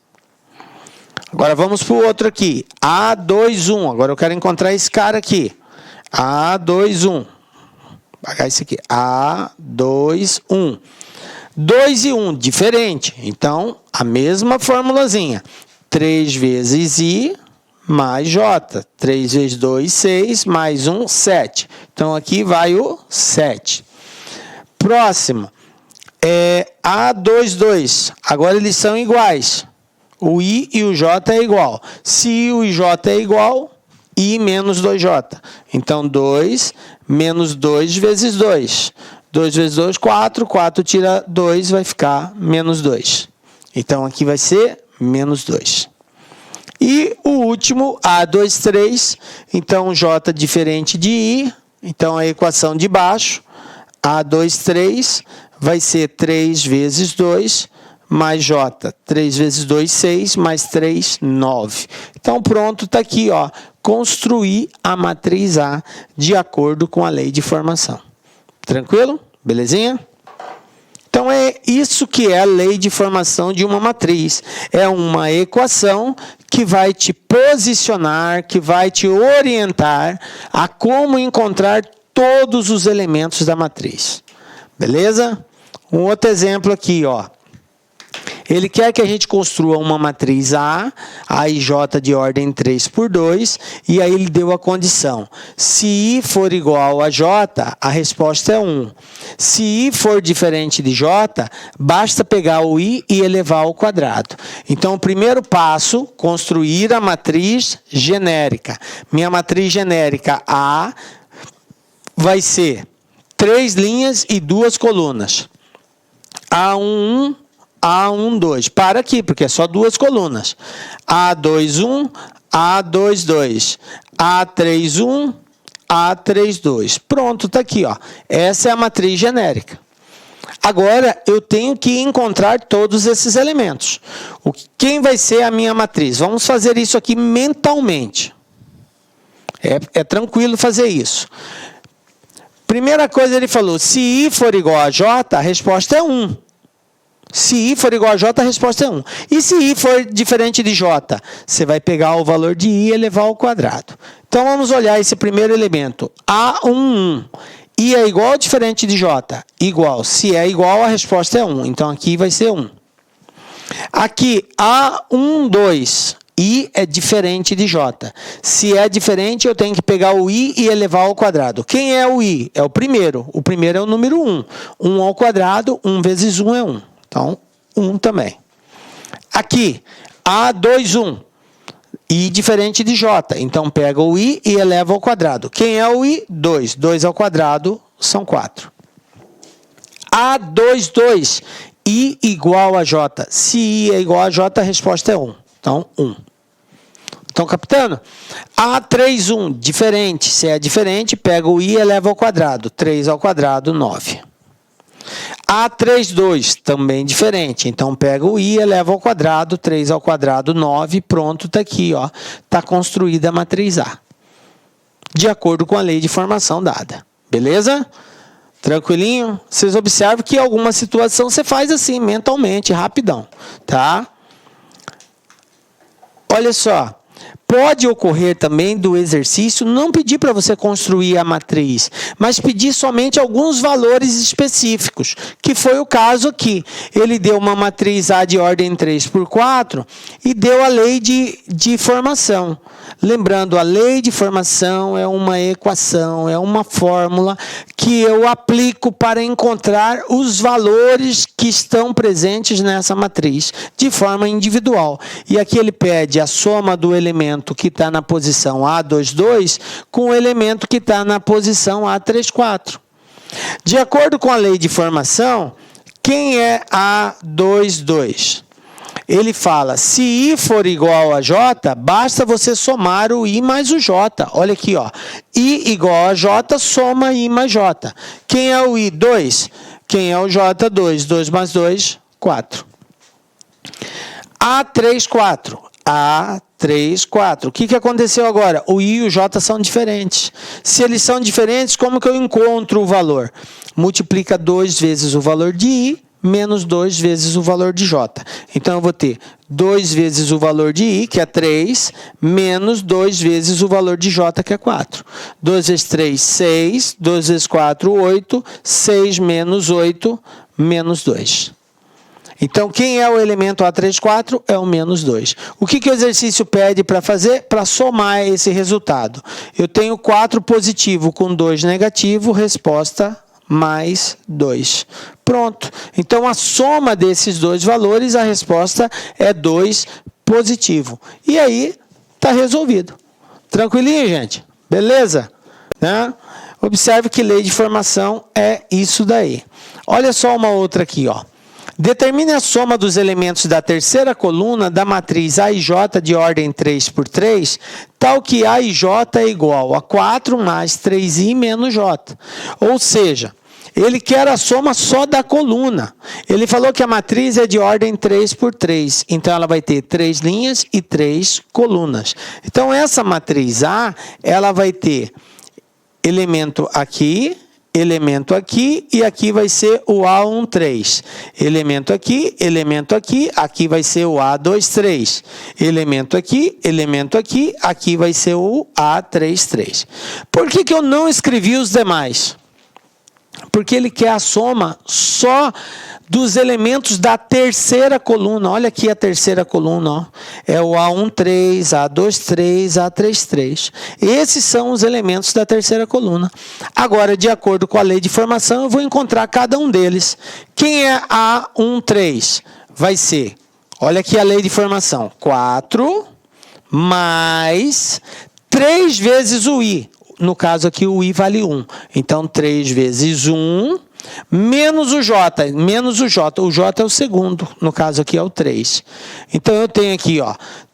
Agora, vamos para o outro aqui. A21. Agora, eu quero encontrar esse cara aqui. A21. Vou apagar esse aqui. A21. 2 e 1, diferente. Então, a mesma formulazinha. 3 vezes I mais J. 3 vezes 2, 6, mais 1, 7. Então, aqui vai o 7. Próximo. A22. Agora, eles são iguais. O I e o J é igual. Se I e J é igual, I menos 2J. Então, 2 menos 2 vezes 2. 2 vezes 2, 4. 4 tira 2, vai ficar menos 2. Então, aqui vai ser menos 2. E o último, A23. Então, J diferente de I. Então, a equação de baixo, A23, vai ser 3 vezes 2 mais J. 3 vezes 2, 6, mais 3, 9. Então, pronto, está aqui, ó. Construir a matriz A de acordo com a lei de formação. Tranquilo? Belezinha? Então, é isso que é a lei de formação de uma matriz. É uma equação que vai te posicionar, que vai te orientar a como encontrar todos os elementos da matriz. Beleza? Um outro exemplo aqui, ó. Ele quer que a gente construa uma matriz A e J de ordem 3 por 2, e aí ele deu a condição. Se I for igual a J, a resposta é 1. Se I for diferente de J, basta pegar o I e elevar ao quadrado. Então, o primeiro passo, construir a matriz genérica. Minha matriz genérica A vai ser 3 linhas e 2 colunas. A11, A12. Para aqui, porque é só 2 colunas. A21, A22. A31, A32. Pronto, está aqui, ó. Essa é a matriz genérica. Agora, eu tenho que encontrar todos esses elementos. Quem vai ser a minha matriz? Vamos fazer isso aqui mentalmente. É tranquilo fazer isso. Primeira coisa, ele falou, se I for igual a J, a resposta é 1. Se I for igual a J, a resposta é 1. E se I for diferente de J? Você vai pegar o valor de I e elevar ao quadrado. Então, vamos olhar esse primeiro elemento. A11. I é igual ou diferente de J? Igual. Se é igual, a resposta é 1. Então, aqui vai ser 1. Aqui, A12. I é diferente de J. Se é diferente, eu tenho que pegar o I e elevar ao quadrado. Quem é o I? É o primeiro. O primeiro é o número 1. 1 ao quadrado, 1 vezes 1 é 1. Então, 1 também. Aqui, A2, 1. I diferente de J. Então, pega o I e eleva ao quadrado. Quem é o I? 2. 2 ao quadrado são 4. A2, 2. I igual a J. Se I é igual a J, a resposta é 1. Então, 1. Estão captando? A3, 1. Diferente. Se é diferente, pega o I e eleva ao quadrado. 3 ao quadrado, 9. A3, 2. Também diferente. Então, pega o I e eleva ao quadrado. 3 ao quadrado, 9. Pronto, está aqui. Está construída a matriz A. De acordo com a lei de formação dada. Beleza? Tranquilinho? Vocês observam que em alguma situação você faz assim, mentalmente, rapidão. Tá? Olha só. Pode ocorrer também do exercício não pedir para você construir a matriz, mas pedir somente alguns valores específicos, que foi o caso aqui. Ele deu uma matriz A de ordem 3 por 4 e deu a lei de formação. Lembrando, a lei de formação é uma equação, é uma fórmula que eu aplico para encontrar os valores que estão presentes nessa matriz de forma individual. E aqui ele pede a soma do elemento que está na posição A22 com o elemento que está na posição A34. De acordo com a lei de formação, quem é A22? Ele fala, se I for igual a J, basta você somar o I mais o J. Olha aqui, I igual a J, soma I mais J. Quem é o I? 2. Quem é o J? 2. 2 mais 2, 4. A3, 4. A3, 4. O que aconteceu agora? O I e o J são diferentes. Se eles são diferentes, como que eu encontro o valor? Multiplica 2 vezes o valor de I, menos 2 vezes o valor de J. Então, eu vou ter 2 vezes o valor de I, que é 3, menos 2 vezes o valor de J, que é 4. 2 vezes 3, 6. 2 vezes 4, 8. 6 menos 8, menos 2. Então, quem é o elemento A34? É o menos 2. O que o exercício pede para fazer? Para somar esse resultado. Eu tenho 4 positivo com 2 negativo, resposta mais 2. Pronto. Então, a soma desses dois valores, a resposta é 2 positivo. E aí, está resolvido. Tranquilinho, gente? Beleza? Né? Observe que lei de formação é isso daí. Olha só uma outra aqui, Determine a soma dos elementos da terceira coluna da matriz A e J de ordem 3 por 3, tal que A e J é igual a 4 mais 3i menos J. Ou seja, ele quer a soma só da coluna. Ele falou que a matriz é de ordem 3 por 3. Então, ela vai ter 3 linhas e 3 colunas. Então, essa matriz A, ela vai ter elemento aqui, e aqui vai ser o A13. Elemento aqui, aqui vai ser o A23. Elemento aqui, aqui vai ser o A33. Por que eu não escrevi os demais? Porque ele quer a soma só dos elementos da terceira coluna. Olha aqui a terceira coluna. É o A13, A23, A33. Esses são os elementos da terceira coluna. Agora, de acordo com a lei de formação, eu vou encontrar cada um deles. Quem é A13? Vai ser, olha aqui a lei de formação, 4 mais 3 vezes o I. No caso aqui, o I vale 1. Então, 3 vezes 1, menos o J. O J é o segundo. No caso aqui, é o 3. Então, eu tenho aqui,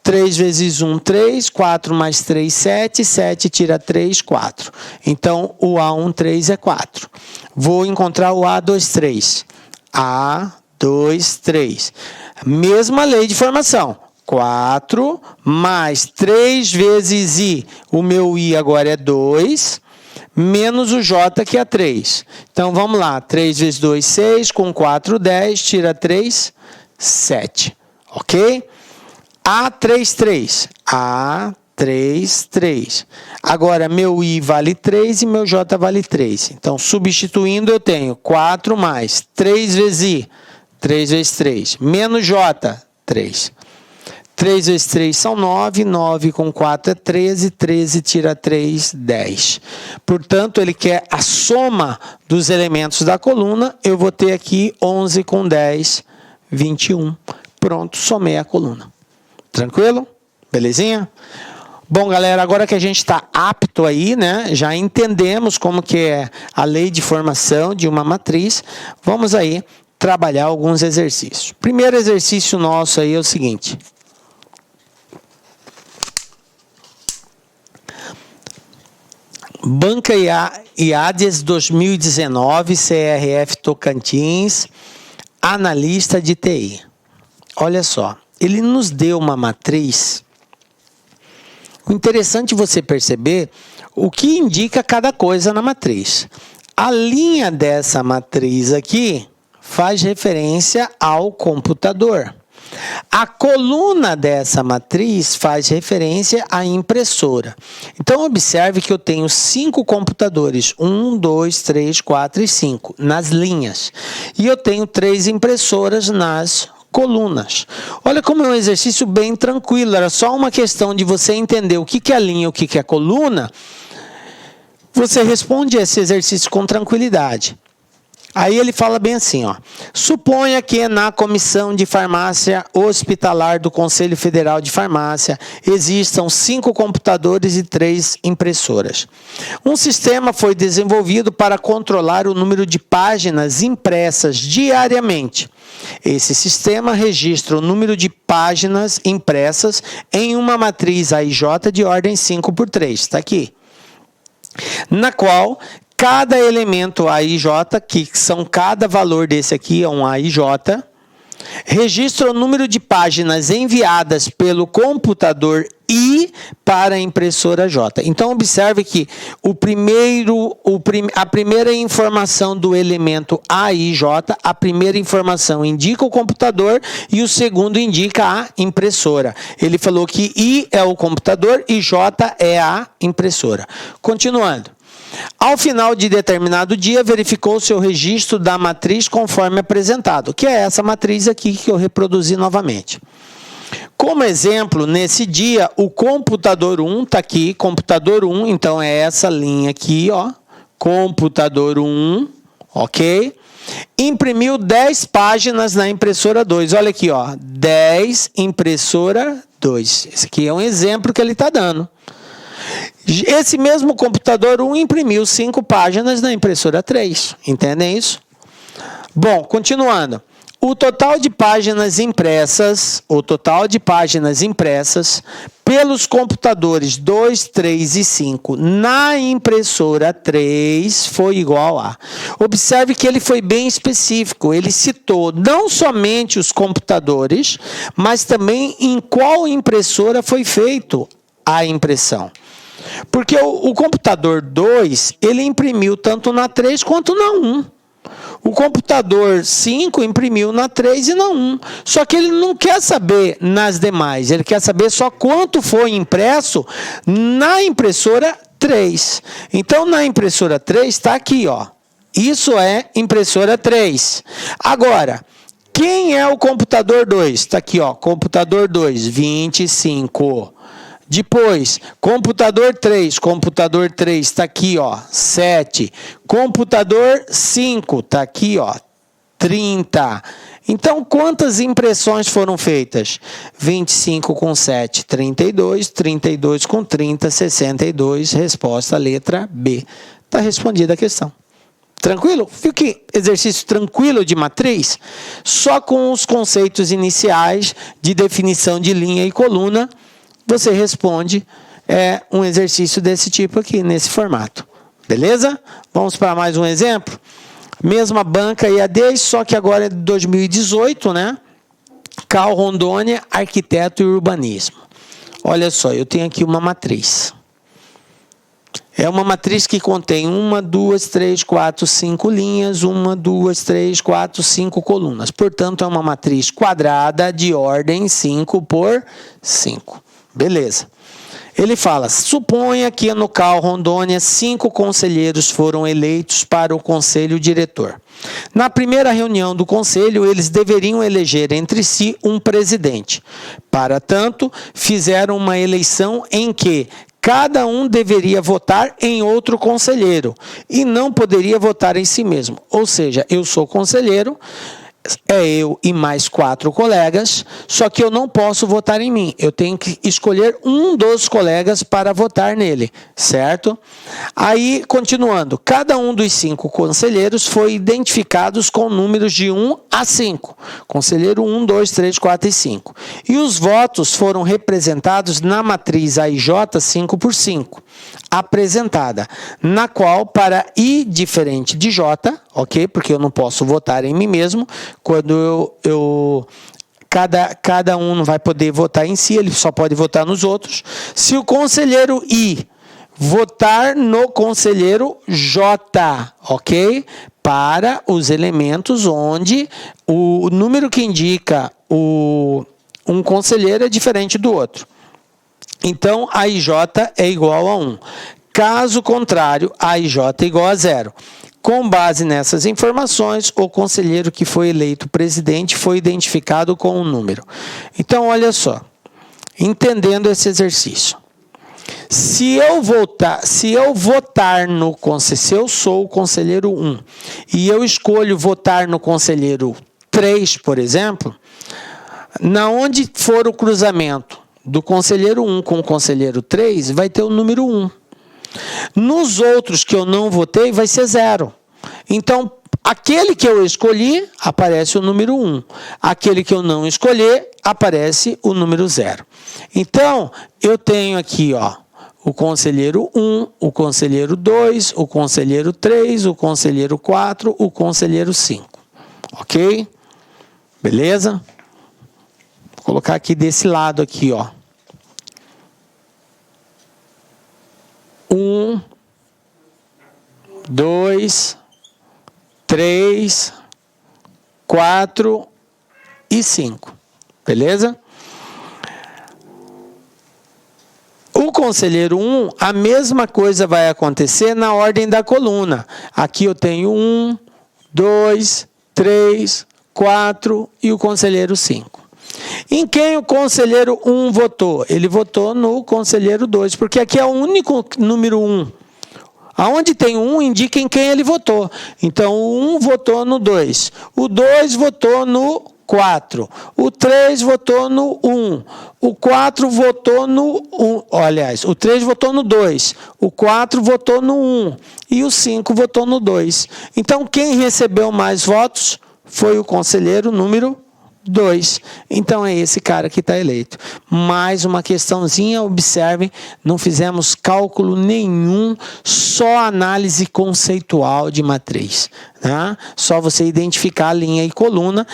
3 vezes 1, 3. 4 mais 3, 7. 7 tira 3, 4. Então, o A13 é 4. Vou encontrar o A23. A23. Mesma lei de formação. 4 mais 3 vezes I. O meu I agora é 2, menos o J, que é 3. Então, vamos lá. 3 vezes 2, 6. Com 4, 10. Tira 3, 7. Ok? A33. A33. Agora, meu I vale 3 e meu J vale 3. Então, substituindo, eu tenho 4 mais 3 vezes I. 3 vezes 3. Menos J, 3. 3 vezes 3 são 9, 9 com 4 é 13, 13 tira 3, 10. Portanto, ele quer a soma dos elementos da coluna, eu vou ter aqui 11 com 10, 21. Pronto, somei a coluna. Tranquilo? Belezinha? Bom, galera, agora que a gente está apto aí, né, já entendemos como que é a lei de formação de uma matriz, vamos aí trabalhar alguns exercícios. Primeiro exercício nosso aí é o seguinte. Banca IADES 2019, CRF Tocantins, analista de TI. Olha só, ele nos deu uma matriz. O interessante é você perceber o que indica cada coisa na matriz. A linha dessa matriz aqui faz referência ao computador. A coluna dessa matriz faz referência à impressora. Então, observe que eu tenho 5 computadores, 1, 2, 3, 4 e 5, nas linhas. E eu tenho 3 impressoras nas colunas. Olha como é um exercício bem tranquilo, era só uma questão de você entender o que é linha e o que é coluna. Você responde esse exercício com tranquilidade. Aí ele fala bem assim, ó. Suponha que na Comissão de Farmácia Hospitalar do Conselho Federal de Farmácia existam 5 computadores e 3 impressoras. Um sistema foi desenvolvido para controlar o número de páginas impressas diariamente. Esse sistema registra o número de páginas impressas em uma matriz AIJ de ordem 5×3, está aqui, na qual cada elemento AIJ, que são cada valor desse aqui, é um AIJ, registra o número de páginas enviadas pelo computador I para a impressora J. Então, observe que a primeira informação do elemento AIJ, a primeira informação indica o computador e o segundo indica a impressora. Ele falou que I é o computador e J é a impressora. Continuando. Ao final de determinado dia, verificou-se o registro da matriz conforme apresentado, que é essa matriz aqui que eu reproduzi novamente. Como exemplo, nesse dia, o computador 1 está aqui, computador 1, então é essa linha aqui, ó, computador 1, ok? Imprimiu 10 páginas na impressora 2, olha aqui, ó, 10 impressora 2. Esse aqui é um exemplo que ele está dando. Esse mesmo computador 1 imprimiu 5 páginas na impressora 3. Entendem isso? Bom, continuando. O total de páginas impressas pelos computadores 2, 3 e 5 na impressora 3 foi igual a. Observe que ele foi bem específico. Ele citou não somente os computadores, mas também em qual impressora foi feito a impressão. Porque o computador 2, ele imprimiu tanto na 3 quanto na 1. O computador 5 imprimiu na 3 e na 1. Só que ele não quer saber nas demais, ele quer saber só quanto foi impresso na impressora 3. Então, na impressora 3 está aqui, ó. Isso é impressora 3. Agora, quem é o computador 2? Está aqui, ó, computador 2, 25. Depois, computador 3 está aqui, ó, 7. Computador 5 está aqui, ó, 30. Então, quantas impressões foram feitas? 25 com 7, 32. 32 com 30, 62. Resposta, letra B. Está respondida a questão. Tranquilo? Viu que exercício tranquilo de matriz? Só com os conceitos iniciais de definição de linha e coluna, você responde um exercício desse tipo aqui, nesse formato. Beleza? Vamos para mais um exemplo? Mesma banca IAD, só que agora é de 2018, né? CAL Rondônia, Arquiteto e Urbanismo. Olha só, eu tenho aqui uma matriz. É uma matriz que contém 1, 2, 3, 4, 5 linhas, 1, 2, 3, 4, 5 colunas. Portanto, é uma matriz quadrada de ordem 5×5. Beleza. Ele fala, suponha que no CAL Rondônia 5 conselheiros foram eleitos para o conselho diretor. Na primeira reunião do conselho, eles deveriam eleger entre si um presidente. Para tanto, fizeram uma eleição em que cada um deveria votar em outro conselheiro e não poderia votar em si mesmo. Ou seja, eu sou conselheiro, é eu e mais 4 colegas, só que eu não posso votar em mim. Eu tenho que escolher um dos colegas para votar nele, certo? Aí, continuando, cada um dos 5 conselheiros foi identificados com números de 1 a 5. Conselheiro 1, 2, 3, 4 e 5. E os votos foram representados na matriz AIJ 5x5, apresentada, na qual, para I diferente de J, ok? Porque eu não posso votar em mim mesmo, quando cada um não vai poder votar em si, ele só pode votar nos outros. Se o conselheiro I votar no conselheiro J, ok? Para os elementos onde o número que indica um conselheiro é diferente do outro. Então, a IJ é igual a 1. Caso contrário, a IJ é igual a 0. Com base nessas informações, o conselheiro que foi eleito presidente foi identificado com um número. Então, olha só, entendendo esse exercício. Se eu sou o conselheiro 1 e eu escolho votar no conselheiro 3, por exemplo, na onde for o cruzamento do conselheiro 1 com o conselheiro 3, vai ter o número 1. Nos outros que eu não votei, vai ser 0. Então, aquele que eu escolhi, aparece o número 1. Aquele que eu não escolher, aparece o número 0. Então, eu tenho aqui, ó, o conselheiro 1, o conselheiro 2, o conselheiro 3, o conselheiro 4, o conselheiro 5. Ok? Beleza? Vou colocar aqui desse lado aqui, ó. 1, 2, 3, 4 e 5. Beleza? O conselheiro 1, a mesma coisa vai acontecer na ordem da coluna. Aqui eu tenho 1, 2, 3, 4 e o conselheiro 5. Em quem o conselheiro 1 votou? Ele votou no conselheiro 2, porque aqui é o único número 1. Aonde tem 1, indica em quem ele votou. Então, o 1 votou no 2. O 2 votou no 4. O 3 votou no 1. O 4 votou no 1. Aliás, o 3 votou no 2. O 4 votou no 1. E o 5 votou no 2. Então, quem recebeu mais votos foi o conselheiro número 2. Então é esse cara que está eleito. Mais uma questãozinha, observem, não fizemos cálculo nenhum, só análise conceitual de matriz. Né? Só você identificar a linha e coluna.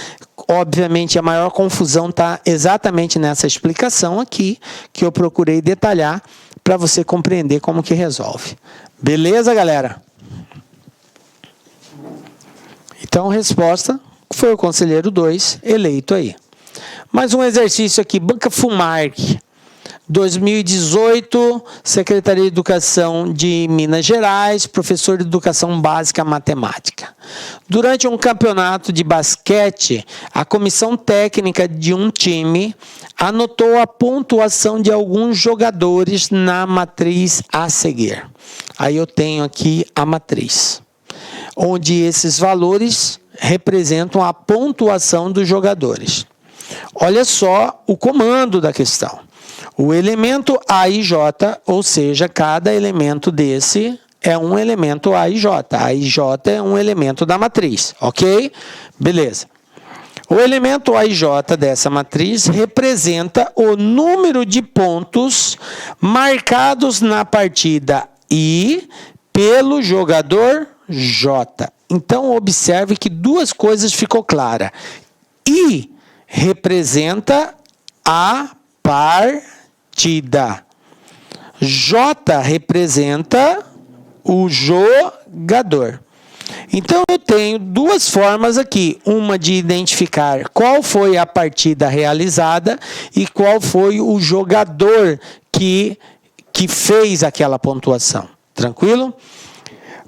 Obviamente a maior confusão está exatamente nessa explicação aqui, que eu procurei detalhar para você compreender como que resolve. Beleza, galera? Então, resposta foi o conselheiro 2 eleito aí. Mais um exercício aqui, Banca Fumarc, 2018, Secretaria de Educação de Minas Gerais, professor de Educação Básica Matemática. Durante um campeonato de basquete, a comissão técnica de um time anotou a pontuação de alguns jogadores na matriz a seguir. Aí eu tenho aqui a matriz, onde esses valores representam a pontuação dos jogadores. Olha só o comando da questão. O elemento A e J, ou seja, cada elemento desse é um elemento A e J. A e J é um elemento da matriz, ok? Beleza. O elemento A e J dessa matriz representa o número de pontos marcados na partida I pelo jogador J. Então, observe que duas coisas ficou claras. I representa a partida. J representa o jogador. Então, eu tenho duas formas aqui. Uma de identificar qual foi a partida realizada e qual foi o jogador que que fez aquela pontuação. Tranquilo?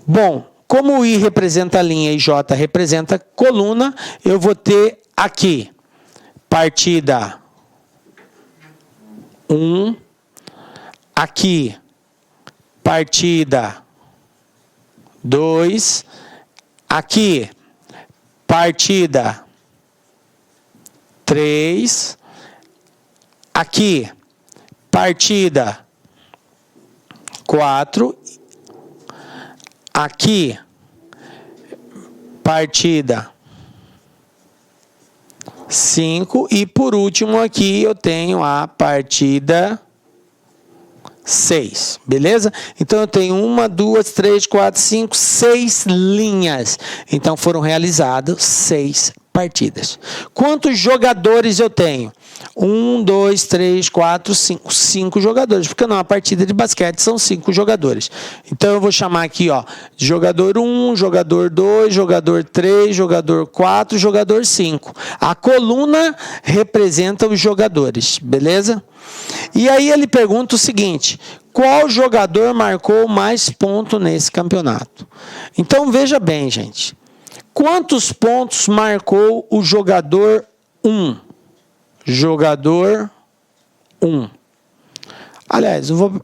Bom, como o I representa linha e J representa coluna, eu vou ter aqui partida 1, aqui partida 2, aqui partida 3, aqui partida 4, aqui partida 5 e por último aqui eu tenho a partida 6, beleza? Então eu tenho 1, 2, 3, 4, 5, 6 linhas. Então foram realizadas 6 partidas. Quantos jogadores eu tenho? 1, 2, 3, 4, 5. 5 jogadores, porque não, a partida de basquete são 5 jogadores. Então eu vou chamar aqui, ó, jogador 1, jogador 2, jogador 3, jogador 4, jogador 5. A coluna representa os jogadores, beleza? E aí ele pergunta o seguinte: qual jogador marcou mais pontos nesse campeonato? Então veja bem, gente. Quantos pontos marcou o jogador 1? Jogador 1. Aliás, vamos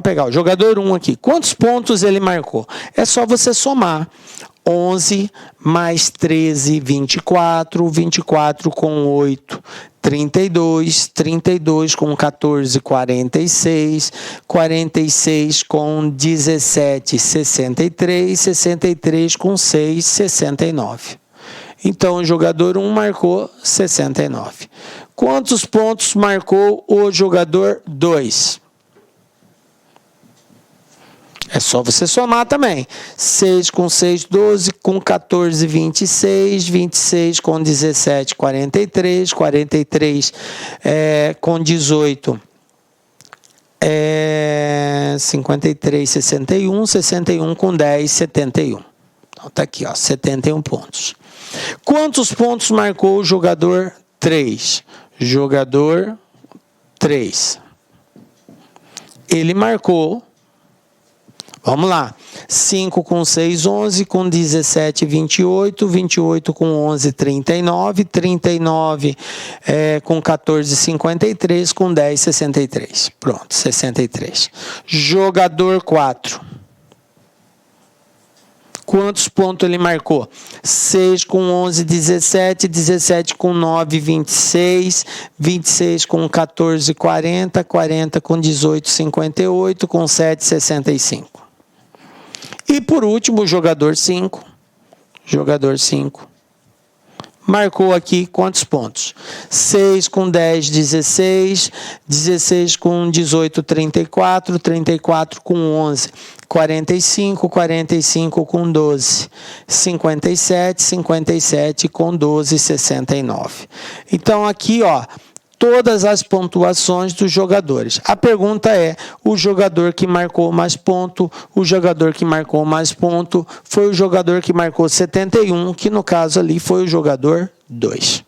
pegar o jogador 1 aqui. Quantos pontos ele marcou? É só você somar. 11 mais 13, 24. 24 com 8, 32. 32 com 14, 46. 46 com 17, 63. 63 com 6, 69. Então, o jogador 1 marcou 69. Quantos pontos marcou o jogador 2? É só você somar também. 6 com 6, 12, com 14, 26, 26 com 17, 43, 43 com 18, 53, 61, 61 com 10, 71. Então tá aqui, ó, 71 pontos. Quantos pontos marcou o jogador 3? Jogador 3. Ele marcou, vamos lá, 5 com 6, 11, com 17, 28, 28 com 11, 39, 39 com 14, 53, com 10, 63. Pronto, 63. Jogador 4. Quantos pontos ele marcou? 6 com 11, 17, 17 com 9, 26, 26 com 14, 40, 40 com 18, 58, com 7, 65. E por último, o jogador 5. Jogador 5. Marcou aqui quantos pontos? 6 com 10, 16, 16 com 18, 34, 34 com 11, 45, 45 com 12, 57, 57 com 12, 69. Então aqui, ó, todas as pontuações dos jogadores. A pergunta é, o jogador que marcou mais ponto, o jogador que marcou mais ponto foi o jogador que marcou 71, que no caso ali foi o jogador 2.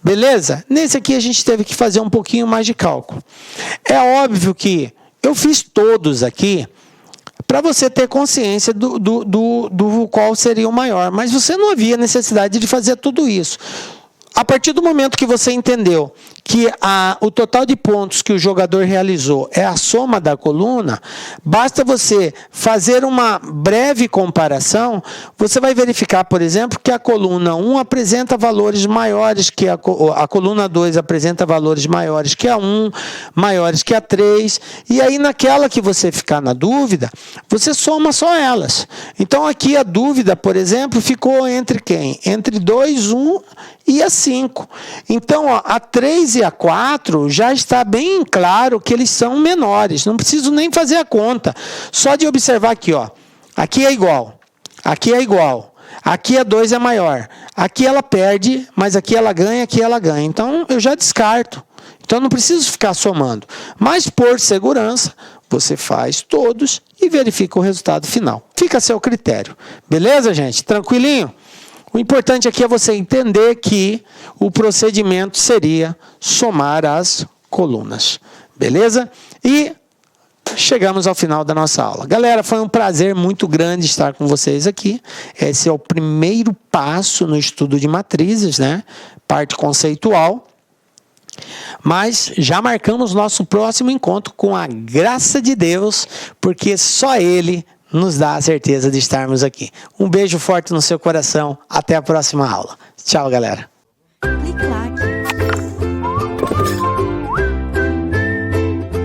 Beleza? Nesse aqui a gente teve que fazer um pouquinho mais de cálculo. É óbvio que eu fiz todos aqui para você ter consciência do qual seria o maior, mas você não havia necessidade de fazer tudo isso. A partir do momento que você entendeu que o total de pontos que o jogador realizou é a soma da coluna, basta você fazer uma breve comparação, você vai verificar, por exemplo, que a coluna 1 apresenta valores maiores que a coluna 2 apresenta valores maiores que a 1, maiores que a 3, e aí naquela que você ficar na dúvida, você soma só elas. Então aqui a dúvida, por exemplo, ficou entre quem? Entre 2, 1 e a 5. Então, ó, a 3 e a 4 já está bem claro que eles são menores. Não preciso nem fazer a conta. Só de observar aqui, ó. Aqui é igual. Aqui é igual. Aqui a 2 é maior. Aqui ela perde, mas aqui ela ganha, aqui ela ganha. Então, eu já descarto. Então, não preciso ficar somando. Mas, por segurança, você faz todos e verifica o resultado final. Fica a seu critério. Beleza, gente? Tranquilinho? O importante aqui é você entender que o procedimento seria somar as colunas. Beleza? E chegamos ao final da nossa aula. Galera, foi um prazer muito grande estar com vocês aqui. Esse é o primeiro passo no estudo de matrizes, né? Parte conceitual. Mas já marcamos nosso próximo encontro com a graça de Deus, porque só Ele nos dá a certeza de estarmos aqui. Um beijo forte no seu coração. Até a próxima aula. Tchau, galera. Clique lá.